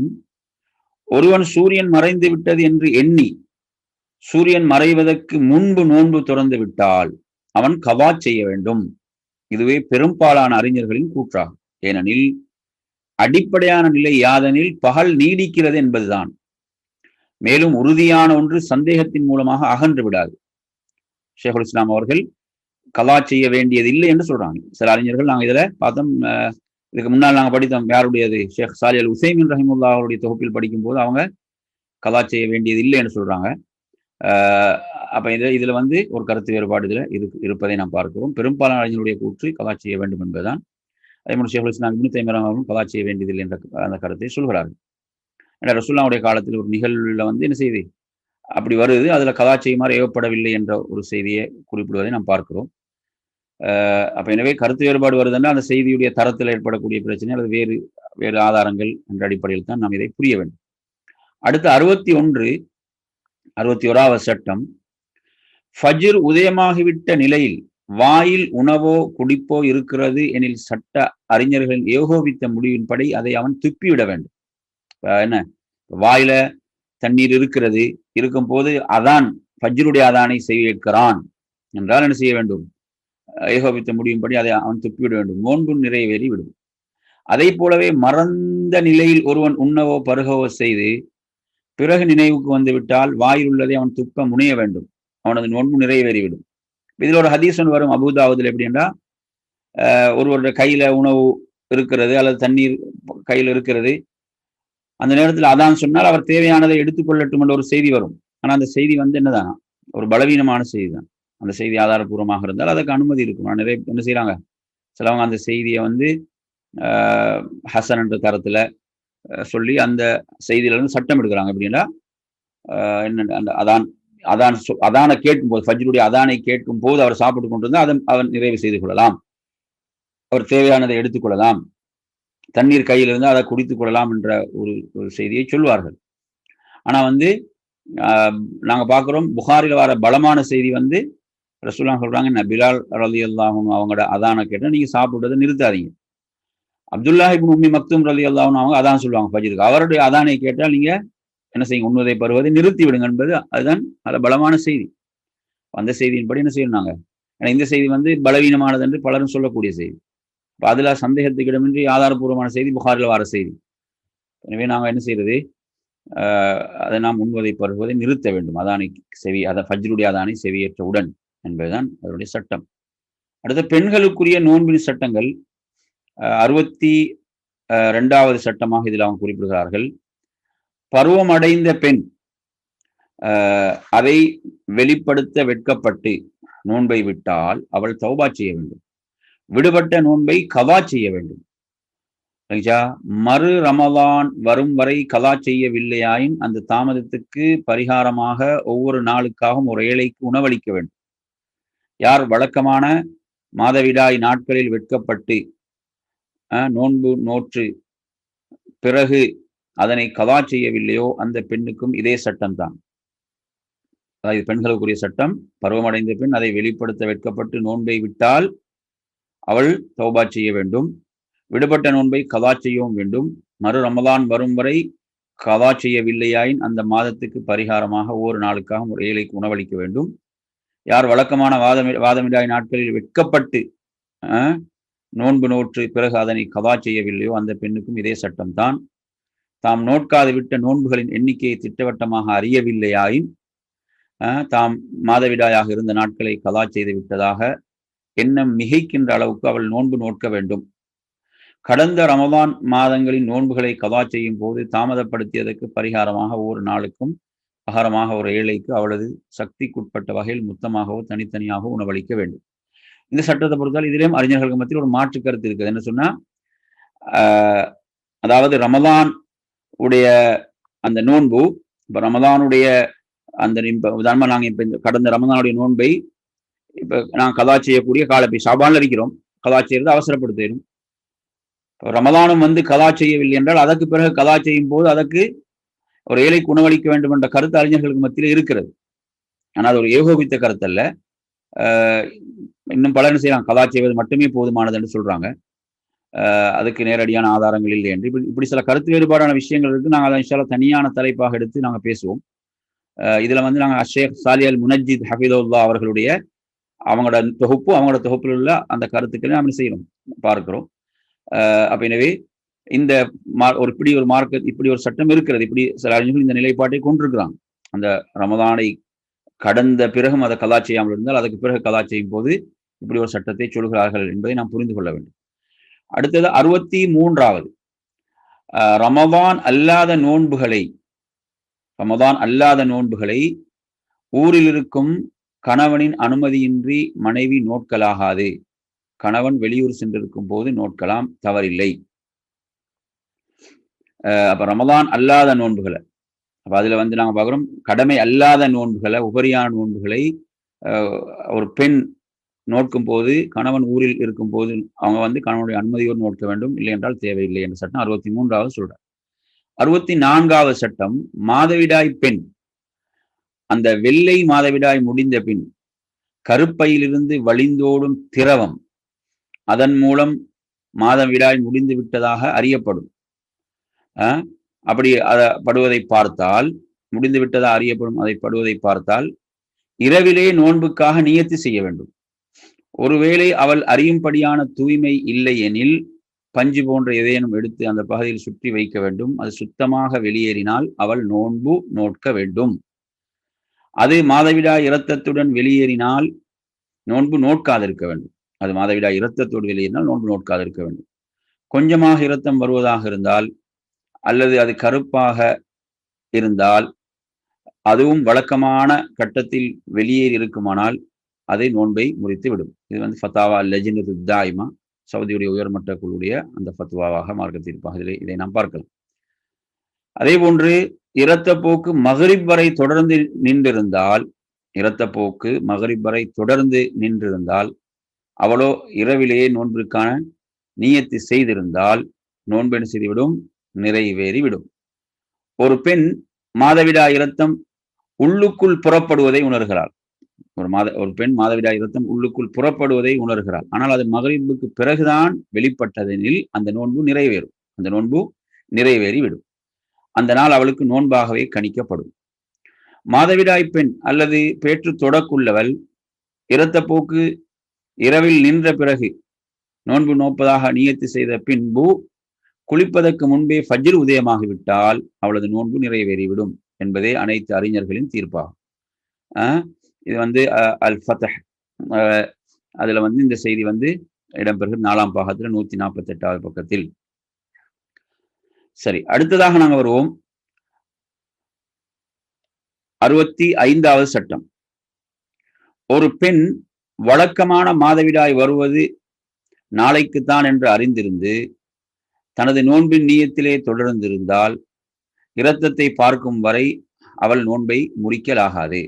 ஒருவன் சூரியன் மறைந்து விட்டது என்று எண்ணி சூரியன் மறைவதற்கு முன்பு நோன்பு துறந்து விட்டால் அவன் கவா செய்ய வேண்டும். இதுவே பெரும்பாலான அறிஞர்களின் கூற்றாகும். ஏனெனில் அடிப்படையான நிலை யாதெனில் பகல் நீடிக்கிறது என்பதுதான். மேலும் உறுதியான ஒன்று சந்தேகத்தின் மூலமாக அகன்று விடாது. ஷேகுல் இஸ்லாம் அவர்கள் கலா செய்ய வேண்டியது இல்லை என்று சொல்றாங்க. சில அறிஞர்கள் நாங்கள் இதுல பார்த்தோம், இதுக்கு முன்னால் நாங்கள் படித்தோம், யாருடையது ஷேக் சாலிஹ் அல் உஸைமின் ரஹிமத்துல்லாஹி அவருடைய தொகுப்பில் படிக்கும் போது அவங்க கலா செய்ய வேண்டியது இல்லை என்று சொல்றாங்க. அப்ப இதுல ஒரு கருத்து வேறுபாடு இதுல இருப்பதை நாம் பார்க்கிறோம். பெரும்பாலான அறிஞருடைய கூற்று கலா செய்ய வேண்டும் என்பதுதான். அதேபோல் ஷேகுல் இஸ்லாம் இப்னு தைமியா அவர்களும் கலா செய்ய வேண்டியதில்லை என்ற அந்த கருத்தை சொல்கிறார்கள். ரசூலுல்லாஹ்வுடைய காலத்தில் ஒரு நிகழ்வுல என்ன செய்தி அப்படி வருது, அதுல கலா செய்யுமாறு ஏவப்படவில்லை என்ற ஒரு செய்தியை குறிப்பிடுவதை நாம் பார்க்கிறோம். அப்ப எனவே கருத்து வேறுபாடு வருதுன்னா அந்த செய்தியுடைய தரத்தில் ஏற்படக்கூடிய பிரச்சனை அல்லது வேறு வேறு ஆதாரங்கள் என்ற அடிப்படையில் தான் நாம் இதை புரிய வேண்டும். அடுத்து 61வது சட்டம், ஃபஜ்ர் உதயமாகிவிட்ட நிலையில் வாயில் உணவோ குடிப்போ இருக்கிறது எனில் சட்ட அறிஞர்களின் ஏகோபித்த முடிவின்படி அதை அவன் துப்பிவிட வேண்டும். என்ன, வாயில தண்ணீர் இருக்கிறது, இருக்கும் போது அதான் ஃபஜ்ருடைய அதானை செய்கிறான் என்றால் என்ன செய்ய வேண்டும்? ஏகோபித்த முடியும்படி அதை அவன் துப்பிவிட வேண்டும், நோன்பு நிறைவேறி விடும். அதை போலவே மறந்த நிலையில் ஒருவன் உண்ணவோ பருகவோ செய்து பிறகு நினைவுக்கு வந்து விட்டால் வாயில் உள்ளதை அவன் துப்ப முனைய வேண்டும், அவனது நோன்பு நிறைவேறிவிடும். இதுல ஒரு ஹதீஸ் வரும் அபூதாவுதுல, எப்படின்னா ஒருவருடைய கையில உணவு இருக்கிறது அல்லது தண்ணீர் கையில் இருக்கிறது, அந்த நேரத்தில் அதான் சொன்னால் அவர் தேவையானதை எடுத்துக்கொள்ளட்டும் என்ற ஒரு செய்தி வரும். ஆனா அந்த செய்தி என்னதான் ஒரு பலவீனமான செய்தி தான். அந்த செய்தி ஆதாரபூர்வமாக இருந்தால் அதுக்கு அனுமதி இருக்கும். நிறைய என்ன செய்யறாங்க, சிலவங்க அந்த செய்தியை ஹசன் என்ற தரத்துல சொல்லி அந்த செய்தியில இருந்து சட்டம் எடுக்கிறாங்க. அப்படின்னா என்ன, அந்த அதானை கேட்கும் போது, ஃபஜ்ருடைய அதானை கேட்கும் போது அவர் சாப்பிட்டு கொண்டிருந்தால் அதை அவன் நிறைவு செய்து கொள்ளலாம், அவர் தேவையானதை எடுத்துக்கொள்ளலாம், தண்ணீர் கையில் இருந்தால் அதை குடித்துக் கொள்ளலாம் என்ற ஒரு செய்தியை சொல்வார்கள். ஆனா நாங்க பார்க்கிறோம் புகாரில வர பலமான செய்தி ரசூலுல்லாஹ் சொல்றாங்க, பிலால் ரலியல்லாஹு அன்ஹு அவங்களோட அதானை கேட்டா நீங்க சாப்பிடுறதை நிறுத்தாதீங்க. அப்துல்லாஹ் இப்னு உம்மி மக்தூம் ரலியல்லாஹு அன்ஹு அவங்க அதான் சொல்லுவாங்க ஃபஜ்ருக்கு, அவருடைய அதானை கேட்டால் நீங்க என்ன செய்யுங்க, உண்ணுவதை பருவதை நிறுத்தி விடுங்க என்பது அதுதான் நல்ல பலமான செய்தி. அந்த செய்தியின்படி என்ன செய்யணும் நாங்க, ஏன்னா இந்த செய்தி வந்து பலவீனமானது என்று பலரும் சொல்லக்கூடிய செய்தி. இப்போ அதுல சந்தேகத்துக்கு இடமின்றி ஆதாரபூர்வமான செய்தி புகாரில் வர செய்தி. எனவே நாங்கள் என்ன செய்யறது, அதை நாம் உண்வதை பருவதை நிறுத்த வேண்டும். அதானை செவி, அதை ஃபஜ்ருடைய அதானை செவியேற்றவுடன் என்பதுதான் அதனுடைய சட்டம். அடுத்த பெண்களுக்குரிய நோன்பின் சட்டங்கள் 62வது சட்டமாக இதில் அவங்க குறிப்பிடுகிறார்கள். பருவம் அடைந்த பெண் அதை வெளிப்படுத்த வெட்கப்பட்டு நோன்பை விட்டால் அவள் தௌபா செய்ய வேண்டும். விடுபட்ட நோன்பை கவா செய்ய வேண்டும். மறு ரமலான் வரும் வரை கலா செய்யவில்லையாயின் அந்த தாமதத்துக்கு பரிகாரமாக ஒவ்வொரு நாளுக்காகவும் ஒரு ஏழைக்கு உணவளிக்க வேண்டும். யார் வழக்கமான மாதவிடாய் நாட்களில் வெட்கப்பட்டு நோன்பு நோற்று பிறகு அதனை கலா செய்யவில்லையோ அந்த பெண்ணுக்கும் இதே சட்டம் தான். அதாவது பெண்களுக்குரிய சட்டம், பருவமடைந்த பெண் அதை வெளிப்படுத்த வெட்கப்பட்டு நோன்பை விட்டால் அவள் தௌபா செய்ய வேண்டும். விடுபட்ட நோன்பை கலா செய்யவும் வேண்டும். மறு ரமலான் வரும் வரை கலா செய்யவில்லையாயின் அந்த மாதத்துக்கு பரிகாரமாக ஒவ்வொரு நாளுக்காக ஒரு ஏழைக்கு உணவளிக்க வேண்டும். யார் வழக்கமான வாதமிடாய் நாட்களில் வெட்கப்பட்டு நோன்பு நோற்று பிறகு அதனை கலா செய்யவில்லையோ அந்த பெண்ணுக்கும் இதே சட்டம் தான். தாம் நோட்காது விட்ட நோன்புகளின் எண்ணிக்கையை திட்டவட்டமாக அறியவில்லையாயின் தாம் மாதவிடாயாக இருந்த நாட்களை கலா செய்து விட்டதாக எண்ணம் மிகைக்கின்ற அளவுக்கு அவள் நோன்பு நோட்க வேண்டும். கடந்த ரமலான் மாதங்களின் நோன்புகளை கலா செய்யும் போது தாமதப்படுத்தியதற்கு பரிகாரமாக ஒவ்வொரு நாளுக்கும் பகரமாக ஒரு ஏழைக்கு அவளது சக்திக்குட்பட்ட வகையில் மொத்தமாகவோ தனித்தனியாகவோ உணவளிக்க வேண்டும். இந்த சட்டத்தை பொறுத்தால் இதிலேயும் அறிஞர்களுக்கு மத்தியில் ஒரு மாற்று கருத்து இருக்குது. என்ன சொன்னா, அதாவது ரமலான் உடைய அந்த நோன்பு, இப்ப ரமலானுடைய அந்த உதாரணமா நாங்க இப்ப இந்த கடந்த ரமலானுடைய நோன்பை இப்ப நாங்கள் கலா செய்யக்கூடிய காலப்பை ஷாபான்ல இருக்கிறோம். கலா செய்யறது அவசரப்படுத்தும். ரமலானும் வந்து கலா செய்யவில்லை என்றால் அதற்கு பிறகு கலா செய்யும் போது அதற்கு ஒரு ஏழைக்கு உணவளிக்க வேண்டும் என்ற கருத்து அறிஞர்களுக்கு மத்தியில் இருக்கிறது. ஆனால் அது ஒரு ஏகோபித்த கருத்து அல்ல. இன்னும் பலர் என்ன செய்யலாம், கலா செய்வது மட்டுமே போதுமானது என்று சொல்றாங்க. அதுக்கு நேரடியான ஆதாரங்கள் இல்லை என்று இப்படி சில கருத்து வேறுபாடான விஷயங்கள் இருக்கு. நாங்கள் அதை இன்ஷா அல்லாஹ் தனியான தலைப்பாக எடுத்து நாங்கள் பேசுவோம். இதுல வந்து நாங்கள் ஷேக் சாலி அல் முனஜ்ஜித் ஹஃபிதுல்லா அவர்களுடைய அவங்களோட தொகுப்பில் உள்ள அந்த கருத்துக்களை நாம் செய்யணும் பார்க்கிறோம். அப்ப எனவே இந்த இப்படி ஒரு சட்டம் இருக்கிறது. இப்படி சில அறிஞர்கள் இந்த நிலைப்பாட்டை கொண்டிருக்கிறாங்க. அந்த ரமதானை கடந்த பிறகும் அதை கலா செய்யாமல் இருந்தால் அதுக்கு பிறகு கலா செய்யும் போது இப்படி ஒரு சட்டத்தை சொல்கிறார்கள் என்பதை நாம் புரிந்து கொள்ள வேண்டும். அடுத்தது 63வது ரமதான் அல்லாத நோன்புகளை ஊரில் இருக்கும் கணவனின் அனுமதியின்றி மனைவி நோட்கலாகாது. கணவன் வெளியூர் சென்றிருக்கும் போது நோட்கலாம், தவறில்லை. அப்ப ரமதான் அல்லாத நோன்புகளை, அப்ப அதுல வந்து நாங்க பார்க்கிறோம், கடமை அல்லாத நோன்புகளை, உபரியான நோன்புகளை ஒரு பெண் நோட்கும் போது கணவன் ஊரில் இருக்கும் போது அவங்க வந்து கணவனுடைய அனுமதியோடு நோட்க வேண்டும், இல்லை என்றால் தேவையில்லை என்ற சட்டம் 63வது சொல்றார். 64வது சட்டம், மாதவிடாய் பெண் அந்த வெள்ளை மாதவிடாய் முடிந்த பின் கருப்பையிலிருந்து வழிந்தோடும் திரவம் அதன் மூலம் மாதவிடாய் முடிந்து விட்டதாக அறியப்படும். அப்படி படுவதை பார்த்தால், முடிந்து விட்டதாக அறியப்படும் அதை படுவதை பார்த்தால் இரவிலே நோன்புக்காக நியத்து செய்ய வேண்டும். ஒருவேளை அவள் அறியும்படியான தூய்மை இல்லை எனில் பஞ்சு போன்ற எதையேனும் எடுத்து அந்த பகுதியில் சுற்றி வைக்க வேண்டும். அது சுத்தமாக வெளியேறினால் அவள் நோன்பு நோட்க வேண்டும். அது மாதவிடாய் இரத்தத்துடன் வெளியேறினால் நோன்பு நோட்காதிருக்க வேண்டும். அது மாதவிடாய் இரத்தத்தோடு வெளியேறினால் நோன்பு நோட்காதிருக்க வேண்டும். கொஞ்சமாக இரத்தம் வருவதாக இருந்தால் அல்லது அது கருப்பாக இருந்தால் அதுவும் வழக்கமான கட்டத்தில் வெளியேறி இருக்குமானால் அதை நோன்பை முறித்து விடும். இது வந்து ஃபத்தாவா லஜ்னத்து தாயிமா, சவுதியுடைய உயர்மட்ட குழுடைய அந்த ஃபத்வாவாக மார்க்க தீர்ப்பாக இதை நாம் பார்க்கலாம். அதே போன்று இரத்தப்போக்கு மகரிப் வரை தொடர்ந்து நின்றிருந்தால் அவளோ இரவிலேயே நோன்பிற்கான நியத்து செய்திருந்தால் நோன்பு என்ன செய்துவிடும், நிறைவேறிவிடும். ஒரு பெண் மாதவிடாய் இரத்தம் உள்ளுக்குள் புறப்படுவதை உணர்கிறாள். ஒரு பெண் மாதவிடாய் இரத்தம் உள்ளுக்குள் புறப்படுவதை உணர்கிறாள். ஆனால் அது மகரிபுக்கு பிறகுதான் வெளிப்பட்டதெனில் அந்த நோன்பு நிறைவேறிவிடும். அந்த நாள் அவளுக்கு நோன்பாகவே கணிக்கப்படும். மாதவிடாய் பெண் அல்லது பேற்று தொடக்குள்ளவள் இரத்தப்போக்கு இரவில் நின்ற பிறகு நோன்பு நோப்பதாக நியத்து செய்த பின்பு குளிப்பதற்கு முன்பே ஃபஜ்ர் உதயமாகிவிட்டால் அவளது நோன்பு நிறைவேறிவிடும் என்பதே அனைத்து அறிஞர்களின் தீர்ப்பாகும். இது அல் ஃபத்ஹ் அதுல இந்த செய்தி இடம்பெறுகிறது 4ஆம் பாகத்துல 148வது பக்கத்தில். சரி, அடுத்ததாக நாங்க வருவோம் 65வது சட்டம். ஒரு பெண் வழக்கமான மாதவிடாய் வருவது நாளைக்குத்தான் என்று அறிந்திருந்து தனது நோன்பின் நீயத்திலே தொடர்ந்திருந்தால் இரத்தத்தை பார்க்கும் வரை அவள் நோன்பை முறிக்கலாகாது.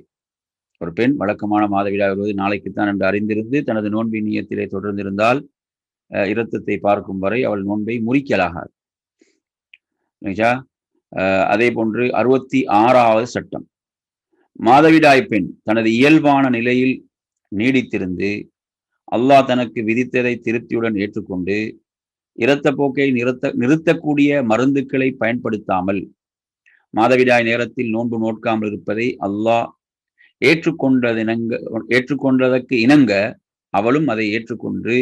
ஒரு பெண் வழக்கமான மாதவிடாய் வருவது நாளைக்குத்தான் என்று அறிந்திருந்து தனது நோன்பின் நீயத்திலே தொடர்ந்திருந்தால் இரத்தத்தை பார்க்கும் வரை அவள் நோன்பை முறிக்கலாகாது. அதே போன்று 66வது சட்டம். மாதவிடாய் பெண் தனது இயல்பான நிலையில் நீடித்திருந்து அல்லாஹ் தனக்கு விதித்ததை திருப்தியுடன் ஏற்றுக்கொண்டு இரத்தப்போக்கை நிறுத்தக்கூடிய மருந்துக்களை பயன்படுத்தாமல் மாதவிடாய் நேரத்தில் நோன்பு நோட்காமல் இருப்பதை அல்லாஹ் ஏற்றுக்கொண்டதற்கு இணங்க அவளும் அதை ஏற்றுக்கொண்டு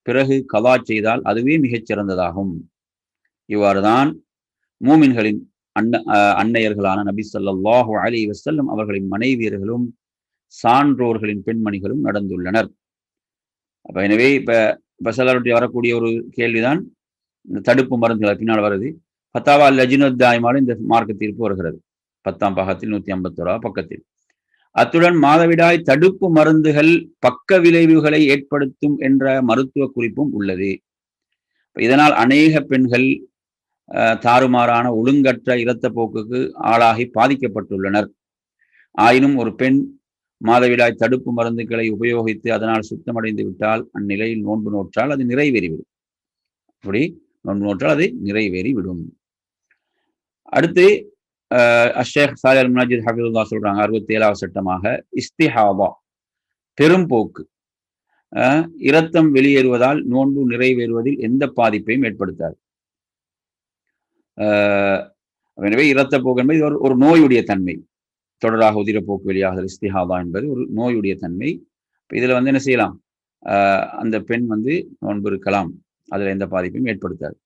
பிறகு கலா செய்தால் அதுவே மிகச் சிறந்ததாகும். இவ்வாறுதான் மூமின்களின் அன்னையர்களான நபி ஸல்லல்லாஹு அலைஹி வஸல்லம் அவர்களின் மனைவியர்களும் சான்றோர்களின் பெண்மணிகளும் நடந்துள்ளனர். அப்ப எனவே இப்ப சிலருடைய வரக்கூடிய ஒரு கேள்விதான் இந்த தடுப்பு மருந்துகள் பின்னால் வருது. ஃபத்தாவா லஜ்னத் தாயிமால இந்த மார்க்க தீர்ப்பு வருகிறது 10ஆம் பாகத்தில் 151வது பக்கத்தில். அத்துடன் மாதவிடாய் தடுப்பு மருந்துகள் பக்க விளைவுகளை ஏற்படுத்தும் என்ற மருத்துவ குறிப்பும் உள்ளது. இதனால் அநேக பெண்கள் தாறுமாறான ஒழுங்கற்ற இரத்தப்போக்குக்கு ஆளாகி பாதிக்கப்பட்டுள்ளனர். ஆயினும் ஒரு பெண் மாதவிடாய் தடுப்பு மருந்துகளை உபயோகித்து அதனால் சுத்தமடைந்து விட்டால் அந்நிலையில் நோன்பு நோற்றால் அது நிறைவேறிவிடும். அப்படி நோன்பு நோற்றால் அது நிறைவேறிவிடும். அடுத்து ஷேக் சாலிஹ் அல் முனஜ்ஜித் ஹஃபிதுல்லாஹ் சொல்றாங்க 67வது சட்டமாக இஸ்திஹாபா பெரும்போக்கு இரத்தம் வெளியேறுவதால் நோன்பு நிறைவேறுவதில் எந்த பாதிப்பையும் ஏற்படுத்தாது. எனவே இரத்தப்போக்கு என்பது ஒரு நோயுடைய தன்மை. தொடராக உதிரப்போக்கு வெளியாகுதல் இஸ்திஹாபா என்பது ஒரு நோயுடைய தன்மை. இதுல என்ன செய்யலாம், அந்த பெண் நோன்பு இருக்கலாம், அதுல எந்த பாதிப்பையும் ஏற்படுத்தாது.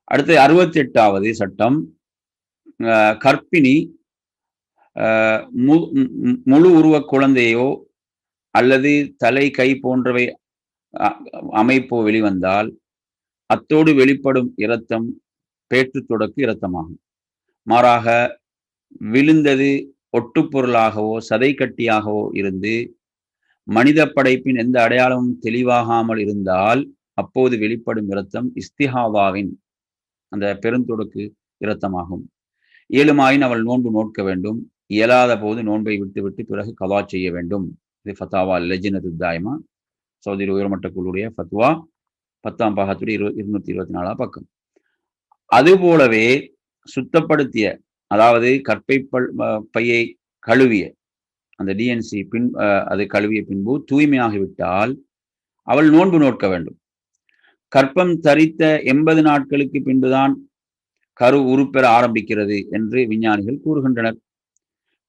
அடுத்து 68வது சட்டம். கர்ப்பிணி முழு உருவ குழந்தையோ அல்லது தலை கை போன்றவை அமைப்போ வெளிவந்தால் அத்தோடு வெளிப்படும் இரத்தம் பேற்று தொடக்கு இரத்தமாகும். மாறாக விழுந்தது ஒட்டுப்பொருளாகவோ சதை கட்டியாகவோ இருந்து மனித படைப்பின் எந்த அடையாளமும் தெளிவாகாமல் இருந்தால் அப்போது வெளிப்படும் இரத்தம் இஸ்திஹாபாவின் அந்த பெருந்தொடக்கு இரத்தமாகும். இயலுமாயின் அவள் நோன்பு நோட்க வேண்டும். இயலாத போது நோன்பை விட்டுவிட்டு பிறகு கலா செய்ய வேண்டும். இது ஃபத்தாவா லஜ்னத் தாயிமா சவுதி உயர்மட்ட குழுடைய ஃபத்வா 10ஆம் பாகத்துடைய 224வது பக்கம். அதுபோலவே சுத்தப்படுத்திய, அதாவது கற்பை பையை கழுவிய அந்த டிஎன்சி அது கழுவிய பின்பு தூய்மையாகிவிட்டால் அவள் நோன்பு நோட்க வேண்டும். கற்பம் தரித்த 80 நாட்களுக்கு பின்புதான் கரு உருப்பெற ஆரம்பிக்கிறது என்று விஞ்ஞானிகள் கூறுகின்றனர்.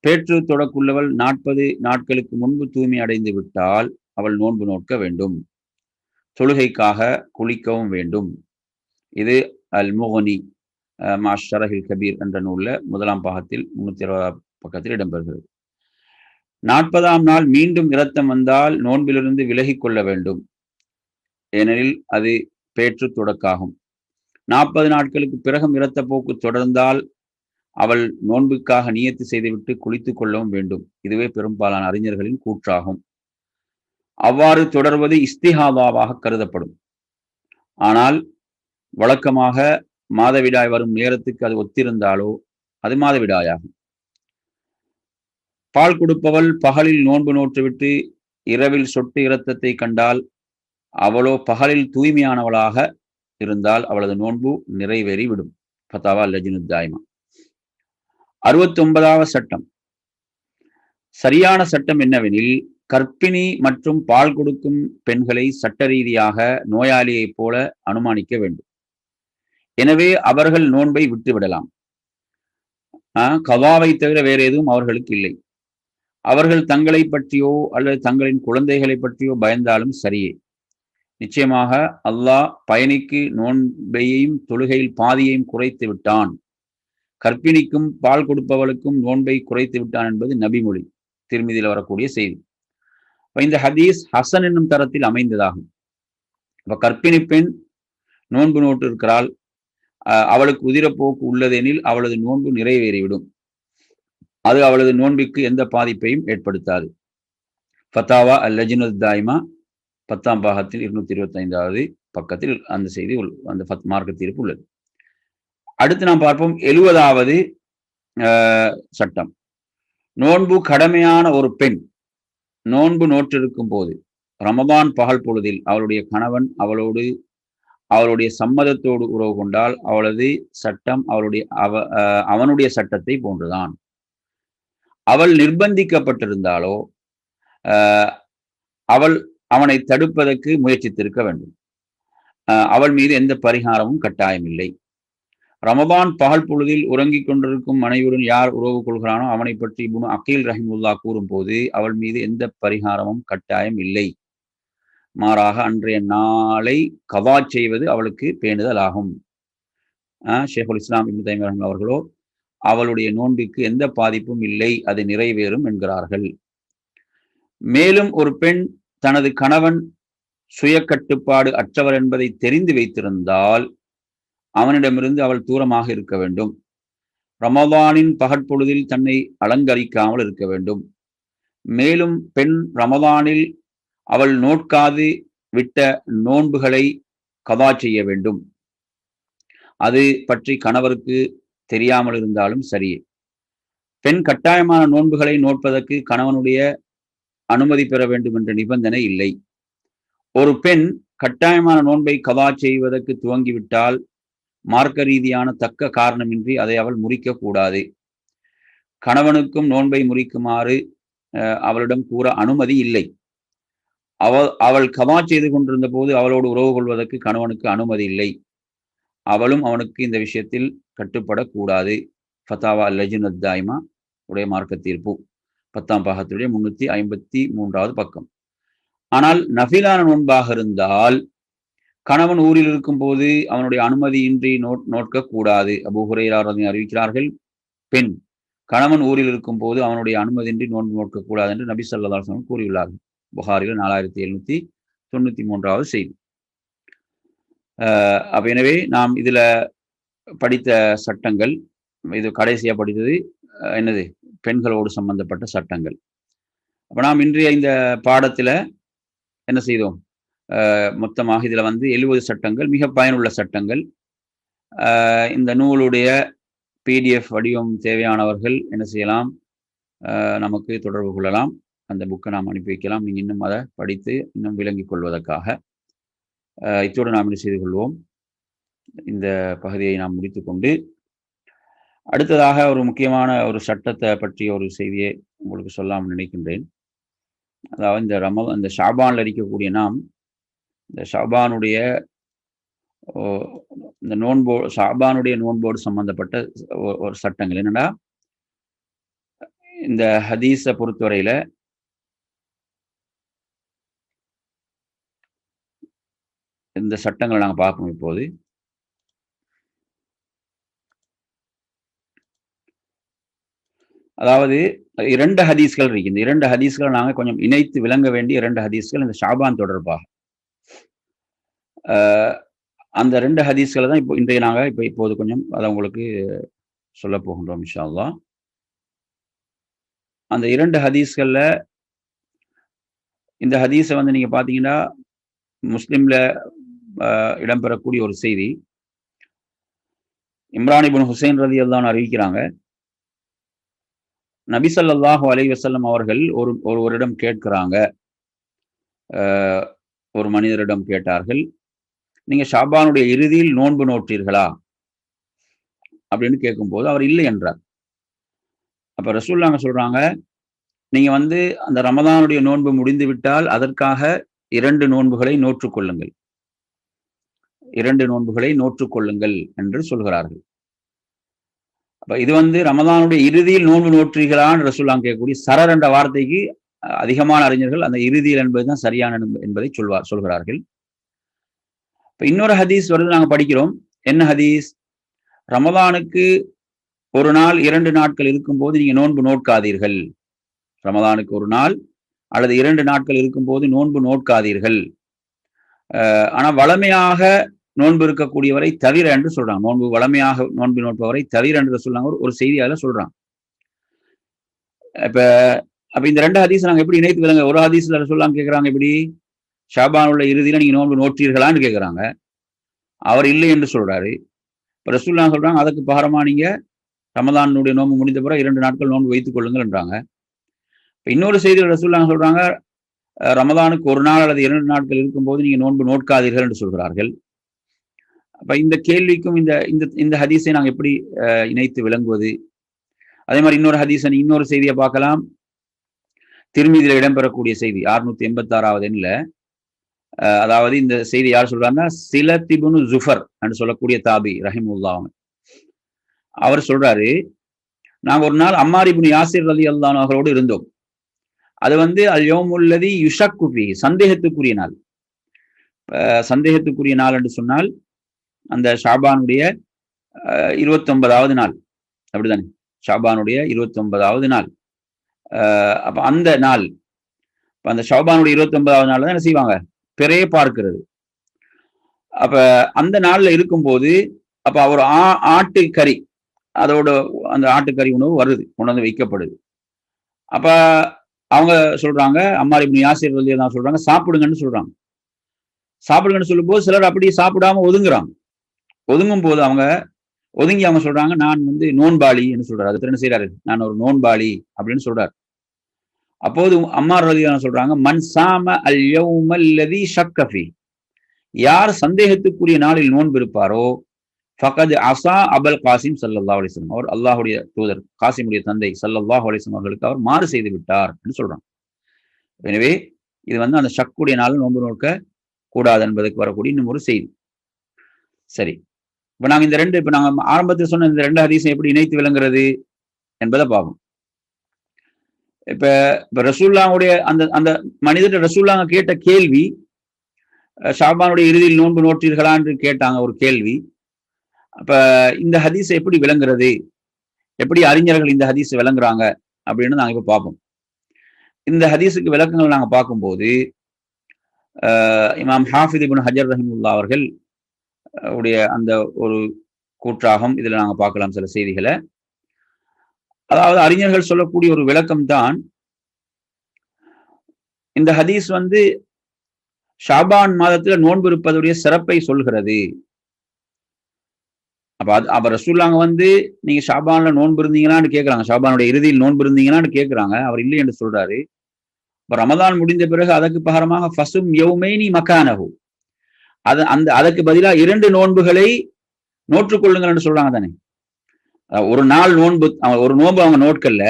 பேற்று தொடக்குள்ளவள் 40 நாட்களுக்கு முன்பு தூய்மை அடைந்து விட்டால் அவள் நோன்பு நோட்க வேண்டும். தொழுகைக்காக குளிக்கவும் வேண்டும். இது அல் முகனி ஷரஹில் கபீர் என்ற நூல்ல 1ஆம் பாகத்தில் 320வது பக்கத்தில் இடம்பெறுகிறது. 40ஆம் நாள் மீண்டும் இரத்தம் வந்தால் நோன்பிலிருந்து விலகி கொள்ள வேண்டும். ஏனெனில் அது பேற்று தொடக்காகும். 40 நாட்களுக்கு பிறகும் இரத்தப்போக்கு தொடர்ந்தால் அவள் நோன்புக்காக நியத்து செய்துவிட்டு குளித்துக் கொள்ளவும் வேண்டும். இதுவே பெரும்பாலான அறிஞர்களின் கூற்றாகும். அவ்வாறு தொடர்வது இஸ்திஹாபாவாக கருதப்படும். ஆனால் வழக்கமாக மாதவிடாய் வரும் நேரத்துக்கு அது ஒத்திருந்தாலோ அது மாதவிடாயாகும். பால் கொடுப்பவள் பகலில் நோன்பு நோற்றுவிட்டு இரவில் சொட்டு இரத்தத்தை கண்டால் அவளோ பகலில் தூய்மையானவளாக இருந்தால் அவளது நோன்பு நிறைவேறிவிடும். ஃபத்தாவா லஜ்னத் தாயிமா. 69வது சட்டம். சரியான சட்டம் என்னவெனில் கர்ப்பிணி மற்றும் பால் கொடுக்கும் பெண்களை சட்ட ரீதியாக நோயாளியைப் போல அனுமானிக்க வேண்டும். எனவே அவர்கள் நோன்பை விட்டுவிடலாம். கவாவை தவிர வேற எதுவும் அவர்களுக்கு இல்லை. அவர்கள் தங்களை பற்றியோ அல்லது தங்களின் குழந்தைகளை பற்றியோ பயந்தாலும் சரியே. நிச்சயமாக அல்லாஹ் பயணிக்கு நோன்பையையும் தொழுகையில் பாதியையும் குறைத்து விட்டான், கர்ப்பிணிக்கும் பால் கொடுப்பவளுக்கும் நோன்பை குறைத்து விட்டான் என்பது நபிமொழி, திருமதியில் வரக்கூடிய செய்தி. இந்த ஹதீஸ் ஹசன் என்னும் தரத்தில் அமைந்ததாகும். இப்ப கர்ப்பிணி பெண் நோன்பு நோட்டு இருக்கிறாள், அவளுக்கு உதிரப்போக்கு உள்ளதெனில் அவளது நோன்பு நிறைவேறிவிடும். அது அவளது நோன்பிற்கு எந்த பாதிப்பையும் ஏற்படுத்தாது. ஃபத்தாவா அல்லஜினுத் தாயிமா 10ஆம் பாகத்தில் 225வது பக்கத்தில் அந்த செய்தி அந்த மார்க்க தீர்ப்பு உள்ளது. அடுத்து நாம் பார்ப்போம் 70வது சட்டம். நோன்பு கடமையான ஒரு பெண் நோன்பு நோற்றிருக்கும் போது ரமதான் பகல் பொழுதில் அவளுடைய கணவன் அவளுடைய சம்மதத்தோடு உறவு கொண்டால் அவளது சட்டம் அவனுடைய சட்டத்தை போன்றுதான். அவள் நிர்பந்திக்கப்பட்டிருந்தாலோ அவள் அவனை தடுப்பதற்கு முயற்சித்திருக்க வேண்டும். அவள் மீது எந்த பரிகாரமும் கட்டாயமில்லை. ரமதான் பகல் பொழுதில் உறங்கிக் கொண்டிருக்கும் மனைவியுடன் யார் உறவு கொள்கிறானோ அவனை பற்றி இப்னு அகீல் ரஹிமுல்லா கூறும் போது அவள் மீது எந்த பரிகாரமும் கட்டாயம் இல்லை. மாறாக அன்றைய நாளை கவா செய்வது அவளுக்கு பேணுதல் ஆகும். ஷேகுல் இஸ்லாம் இப்னு தைமிய்யா ரஹ்மத்துல்லாஹி அவர்களோ அவளுடைய நோன்பிற்கு எந்த பாதிப்பும் இல்லை, அது நிறைவேறும் என்கிறார்கள். மேலும் ஒரு பெண் தனது கணவன் சுய கட்டுப்பாடு அற்றவர் என்பதை தெரிந்து வைத்திருந்தால் அவனிடமிருந்து அவள் தூரமாக இருக்க வேண்டும். ரமதானின் பகற்பொழுதில் தன்னை அலங்கரிக்காமல் இருக்க வேண்டும். மேலும் பெண் ரமதானில் அவள் நோட்காது விட்ட நோன்புகளை கதா செய்ய வேண்டும். அது பற்றி கணவருக்கு தெரியாமல் இருந்தாலும் சரியே. பெண் கட்டாயமான நோன்புகளை நோட்பதற்கு கணவனுடைய அனுமதி பெற வேண்டும் என்ற நிபந்தனை இல்லை. ஒரு பெண் கட்டாயமான நோன்பை கதா செய்வதற்கு துவங்கிவிட்டால் மார்க்க ரீதியான தக்க காரணமின்றி அதை அவள் முறிக்க கூடாது. கணவனுக்கும் நோன்பை முறிக்குமாறு அவளிடம் கூற அனுமதி இல்லை. அவள் கதா செய்து கொண்டிருந்த போது அவளோடு உறவு கொள்வதற்கு கணவனுக்கு அனுமதி இல்லை. அவளும் அவனுக்கு இந்த விஷயத்தில் கட்டுப்படக்கூடாது. ஃபத்தாவா அல்லஜினுத் தாயிமா உடைய மார்க்க தீர்ப்பு 10ஆம் பாகத்துடைய 353வது பக்கம். ஆனால் நஃபிலான நோன்பாக இருந்தால் கணவன் ஊரில் இருக்கும் போது அவனுடைய அனுமதியின்றி நோட்க கூடாது. அபூ ஹுரைரா ரலியல்லாஹு அறிவிக்கிறார்கள், பெண் கணவன் ஊரில் இருக்கும் போது அவனுடைய அனுமதியின்றி நோன்பு நோட்க கூடாது என்று நபி ஸல்லல்லாஹு அலைஹி வஸல்லம் கூறியுள்ளார்கள். புகாரில் 4793வது செய்தி. எனவே நாம் இதுல படித்த சட்டங்கள், இது கடைசியா படித்தது என்னது, பெண்களோடு சம்பந்தப்பட்ட சட்டங்கள். அப்ப நாம் இன்றைய இந்த பாடத்துல என்ன செய்தோம், மொத்தமாக இதுல 70 சட்டங்கள், மிக பயனுள்ள சட்டங்கள். இந்த நூலுடைய PDF வடிவம் தேவையானவர்கள் என்ன செய்யலாம், நமக்கு தொடர்பு கொள்ளலாம். அந்த புக்கை நாம் அனுப்பி வைக்கலாம். நீங்க இன்னும் அதை படித்து இன்னும் விளங்கிக் கொள்வதற்காக. இத்தோடு நாம் என்ன செய்து கொள்வோம், இந்த பகுதியை நாம் முடித்துக்கொண்டு அடுத்ததாக ஒரு முக்கியமான ஒரு சட்டத்தை பற்றிய ஒரு செய்தியை உங்களுக்கு சொல்லாமல் நினைக்கின்றேன். அதாவது இந்த ஷாபான்ல இருக்கக்கூடிய நாம் இந்த ஷாபானுடைய இந்த ஷாபானுடைய நோன்போடு சம்பந்தப்பட்ட ஒரு சட்டங்கள் என்னன்னா, இந்த ஹதீஸை பொறுத்தவரையில இந்த சட்டங்களை நாங்கள் பார்ப்போம். இப்போது அதாவது 2 ஹதீஸ்கள் இருக்கு. இந்த 2 ஹதீஸ்களை நாங்கள் கொஞ்சம் இணைத்து விளங்க வேண்டிய 2 ஹதீஸ்கள் இந்த ஷாபான் தொடர்பாக. அந்த 2 ஹதீஸ்களை தான் இன்றைய நாங்கள் இப்போது கொஞ்சம் அதை உங்களுக்கு சொல்ல போகின்றோம் இன்ஷா அல்லாஹ். அந்த 2 ஹதீஸ்கள்ல இந்த ஹதீஸை நீங்க பாத்தீங்கன்னா முஸ்லிம்ல இடம்பெறக்கூடிய ஒரு செய்தி. இம்ரான் இப்னு ஹுசைன் ரலியல்லாஹு அன்ஹு அறிவிக்கிறாங்க, நபி ஸல்லல்லாஹு அலைஹி வஸல்லம் அவர்கள் ஒருவரிடம் கேட்கிறாங்க, ஒரு மனிதரிடம் கேட்டார்கள், நீங்க ஷாபானுடைய இறுதியில் நோன்பு நோற்றீர்களா அப்படின்னு கேட்கும்போது அவர் இல்லை என்றார். அப்ப ரசூலுல்லாஹ் சொல்றாங்க, நீங்க அந்த ரமதானுடைய நோன்பு முடிந்து விட்டால் அதற்காக 2 நோன்புகளை நோற்றுக்கொள்ளுங்கள், 2 நோன்புகளை நோற்றுக்கொள்ளுங்கள் என்று சொல்கிறார்கள். அப்ப இது வந்து ரமதானுடைய இறுதியில் நோன்பு நோற்றீர்களான்னு ரசூலுல்லாஹ் கேட்கக்கூடிய சரர் என்ற வார்த்தைக்கு அதிகமான அறிஞர்கள் அந்த இறுதியில் என்பதுதான் சரியான என்பதை சொல்கிறார்கள். இப்ப இன்னொரு ஹதீஸ் வருது, நாங்க படிக்கிறோம். என்ன ஹதீஸ்? ரமதானுக்கு ஒரு நாள் 2 நாட்கள் இருக்கும்போது நீங்க நோன்பு நோட்காதீர்கள். ரமதானுக்கு ஒரு நாள் அல்லது 2 நாட்கள் இருக்கும்போது நோன்பு நோட்காதீர்கள். ஆனா வளமையாக நோன்பு இருக்கக்கூடியவரை தவிர என்று சொல்றாங்க. நோன்பு வளமையாக நோன்பு நோட்பவரை தவிர என்று சொல்றாங்க. ஒரு செய்தியால சொல்றாங்க. இப்ப அப்ப இந்த 2 ஹதீஸ் நாங்க எப்படி இணைத்து விளங்க? ஒரு ஹதீஸ்ல ரசூலுல்லாஹ் கேட்கிறாங்க, எப்படி ஷாபான் உள்ள இறுதியில நீங்க நோன்பு நோற்றீர்களான்னு கேட்கிறாங்க. அவர் இல்லை என்று சொல்றாரு. இப்ப ரசூலுல்லாஹ் சொல்றாங்க, அதுக்கு பகரமா நீங்க ரமதானுடைய நோன்பு முடிந்த பிறகு 2 நாட்கள் நோன்பு வைத்துக் கொள்ளுங்கள் என்றாங்க. இப்ப இன்னொரு செய்தியில் ரசூலுல்லாஹ் சொல்றாங்க, ரமதானுக்கு ஒரு நாள் அல்லது 2 நாட்கள் இருக்கும்போது நீங்க நோன்பு நோட்காதீர்கள் என்று சொல்கிறார்கள். அப்ப இந்த கேள்விக்கும் இந்த ஹதீஸை நாங்க எப்படி இணைத்து விளங்குவது? அதே மாதிரி இன்னொரு ஹதீஸை இன்னொரு செய்தியை பார்க்கலாம். திருமீதியில இடம்பெறக்கூடிய செய்தி 686வது எண்ணில். அதாவது இந்த செய்தி யார் சொல்றாங்கன்னா, சிலத் இப்னு ஜுஃபர் என்று சொல்லக்கூடிய தாபி ரஹிமுல்லாஹ். அவர் சொல்றாரு, நாங்க ஒரு நாள் அம்மார் இப்னு யாசிர் ரலியல்லாஹு அன்ஹு அவர்களோடு இருந்தோம். அது வந்து அல் யௌமுல்லதி யுஷக்கு ஃபீஹி, சந்தேகத்துக்குரிய நாள். சந்தேகத்துக்குரிய நாள் என்று சொன்னால் அந்த ஷாபானுடைய 29வது நாள், அப்படிதானே? ஷாபானுடைய 29வது நாள். அப்ப அந்த நாள், அந்த ஷாபானுடைய 29வது நாள் தான் என்ன செய்வாங்க? பிறையை பார்க்கிறது. அப்ப அந்த நாள்ல இருக்கும்போது அப்ப அவர் ஆட்டுக்கறி, அதோட அந்த ஆட்டுக்கறி உணவு வருது, கொண்டு வந்து வைக்கப்படுது. அப்ப அவங்க சொல்றாங்க, அம்மார் இப்னு யாசிர் ரலியல்லாஹு அன்ஹு சொல்றாங்க, சாப்பிடுங்கன்னு சொல்றாங்க. சாப்பிடுங்கன்னு சொல்லும் போது சிலர் அப்படியே சாப்பிடாம ஒதுங்குறாங்க. ஒதுங்கும் போது அவங்க சொல்றாங்க, நான் வந்து நோன்பாளி என்று சொல்றாரு. அதுக்கு என்ன செய்யறாரு? நான் ஒரு நோன்பாளி அப்படின்னு சொல்றாரு. அப்போது அம்மார் ரலியல்லாஹு அன்ஹு சொல்றாங்க, மன் சாம அல் யௌமல்லதி ஷக்க ஃபீ, யார் சந்தேகத்துக்குரிய நாளில் நோன்பு இருப்பாரோ, ஃபகத் அஸா அபுல் காசிம் ஸல்லல்லாஹு அலைஹி வஸல்லம், அவர் அல்லாஹ்வுடைய தூதர் காசிமுடைய தந்தை ஸல்லல்லாஹு அலைஹி வஸல்லம் அவர்களுக்கு அவர் மாறு செய்து விட்டார் என்று சொல்றாங்க. எனவே இது வந்து அந்த ஷக்குடைய நாள் நோன்பு நோக்க கூடாது என்பதற்கு வரக்கூடிய இன்னும் ஒரு செய்தி. சரி, இப்ப நாங்க இப்ப நாங்க ஆரம்பத்தில் சொன்ன இந்த 2 ஹதீஸை எப்படி இணைத்து விளங்குறது என்பதை பார்ப்போம். இப்ப ரசூலுல்லாஹ்வுடைய அந்த மனிதர் ரசூலுல்லாஹ் கேட்ட கேள்வி, ஷாபானுடைய இறுதியில் நோன்பு நோற்றீர்களா என்று கேட்டாங்க ஒரு கேள்வி. அப்ப இந்த ஹதீஸை எப்படி விளங்குறது, எப்படி அறிஞர்கள் இந்த ஹதீஸை விளங்குறாங்க அப்படின்னு நாங்க இப்ப பார்ப்போம். இந்த ஹதீஸுக்கு விளக்கங்கள் நாங்க பார்க்கும்போது, இமாம் ஹாஃபித் இப்னு ஹஜர் ரஹிமஹுல்லாஹ் அவர்கள் உடைய அந்த ஒரு கூற்றாகும் இதுல நாங்க பார்க்கலாம் சில செய்திகளை. அதாவது அறிஞர்கள் சொல்லக்கூடிய ஒரு விளக்கம் தான், இந்த ஹதீஸ் வந்து ஷாபான் மாதத்துல நோன்பு இருப்பதுடைய சிறப்பை சொல்கிறது. அப்ப ரசூலுல்லாஹ் வந்து நீங்க ஷாபான்ல நோன்பு இருந்தீங்களான்னு கேட்கிறாங்க, ஷாபானுடைய இறுதியில் நோன்பு இருந்தீங்களான்னு கேட்கிறாங்க. அவர் இல்லை என்று சொல்றாரு. இப்ப ரமதான் முடிந்த பிறகு அதற்கு பகரமாக ஃபசும் யௌமைனி மக்கானஹு, அதற்கு பதிலாக 2 நோன்புகளை நோற்றுக்கொள்ளுங்கள் என்று சொல்றாங்க தானே. ஒரு நாள் நோன்பு, ஒரு நோன்பு அவங்க நோட்கல்ல,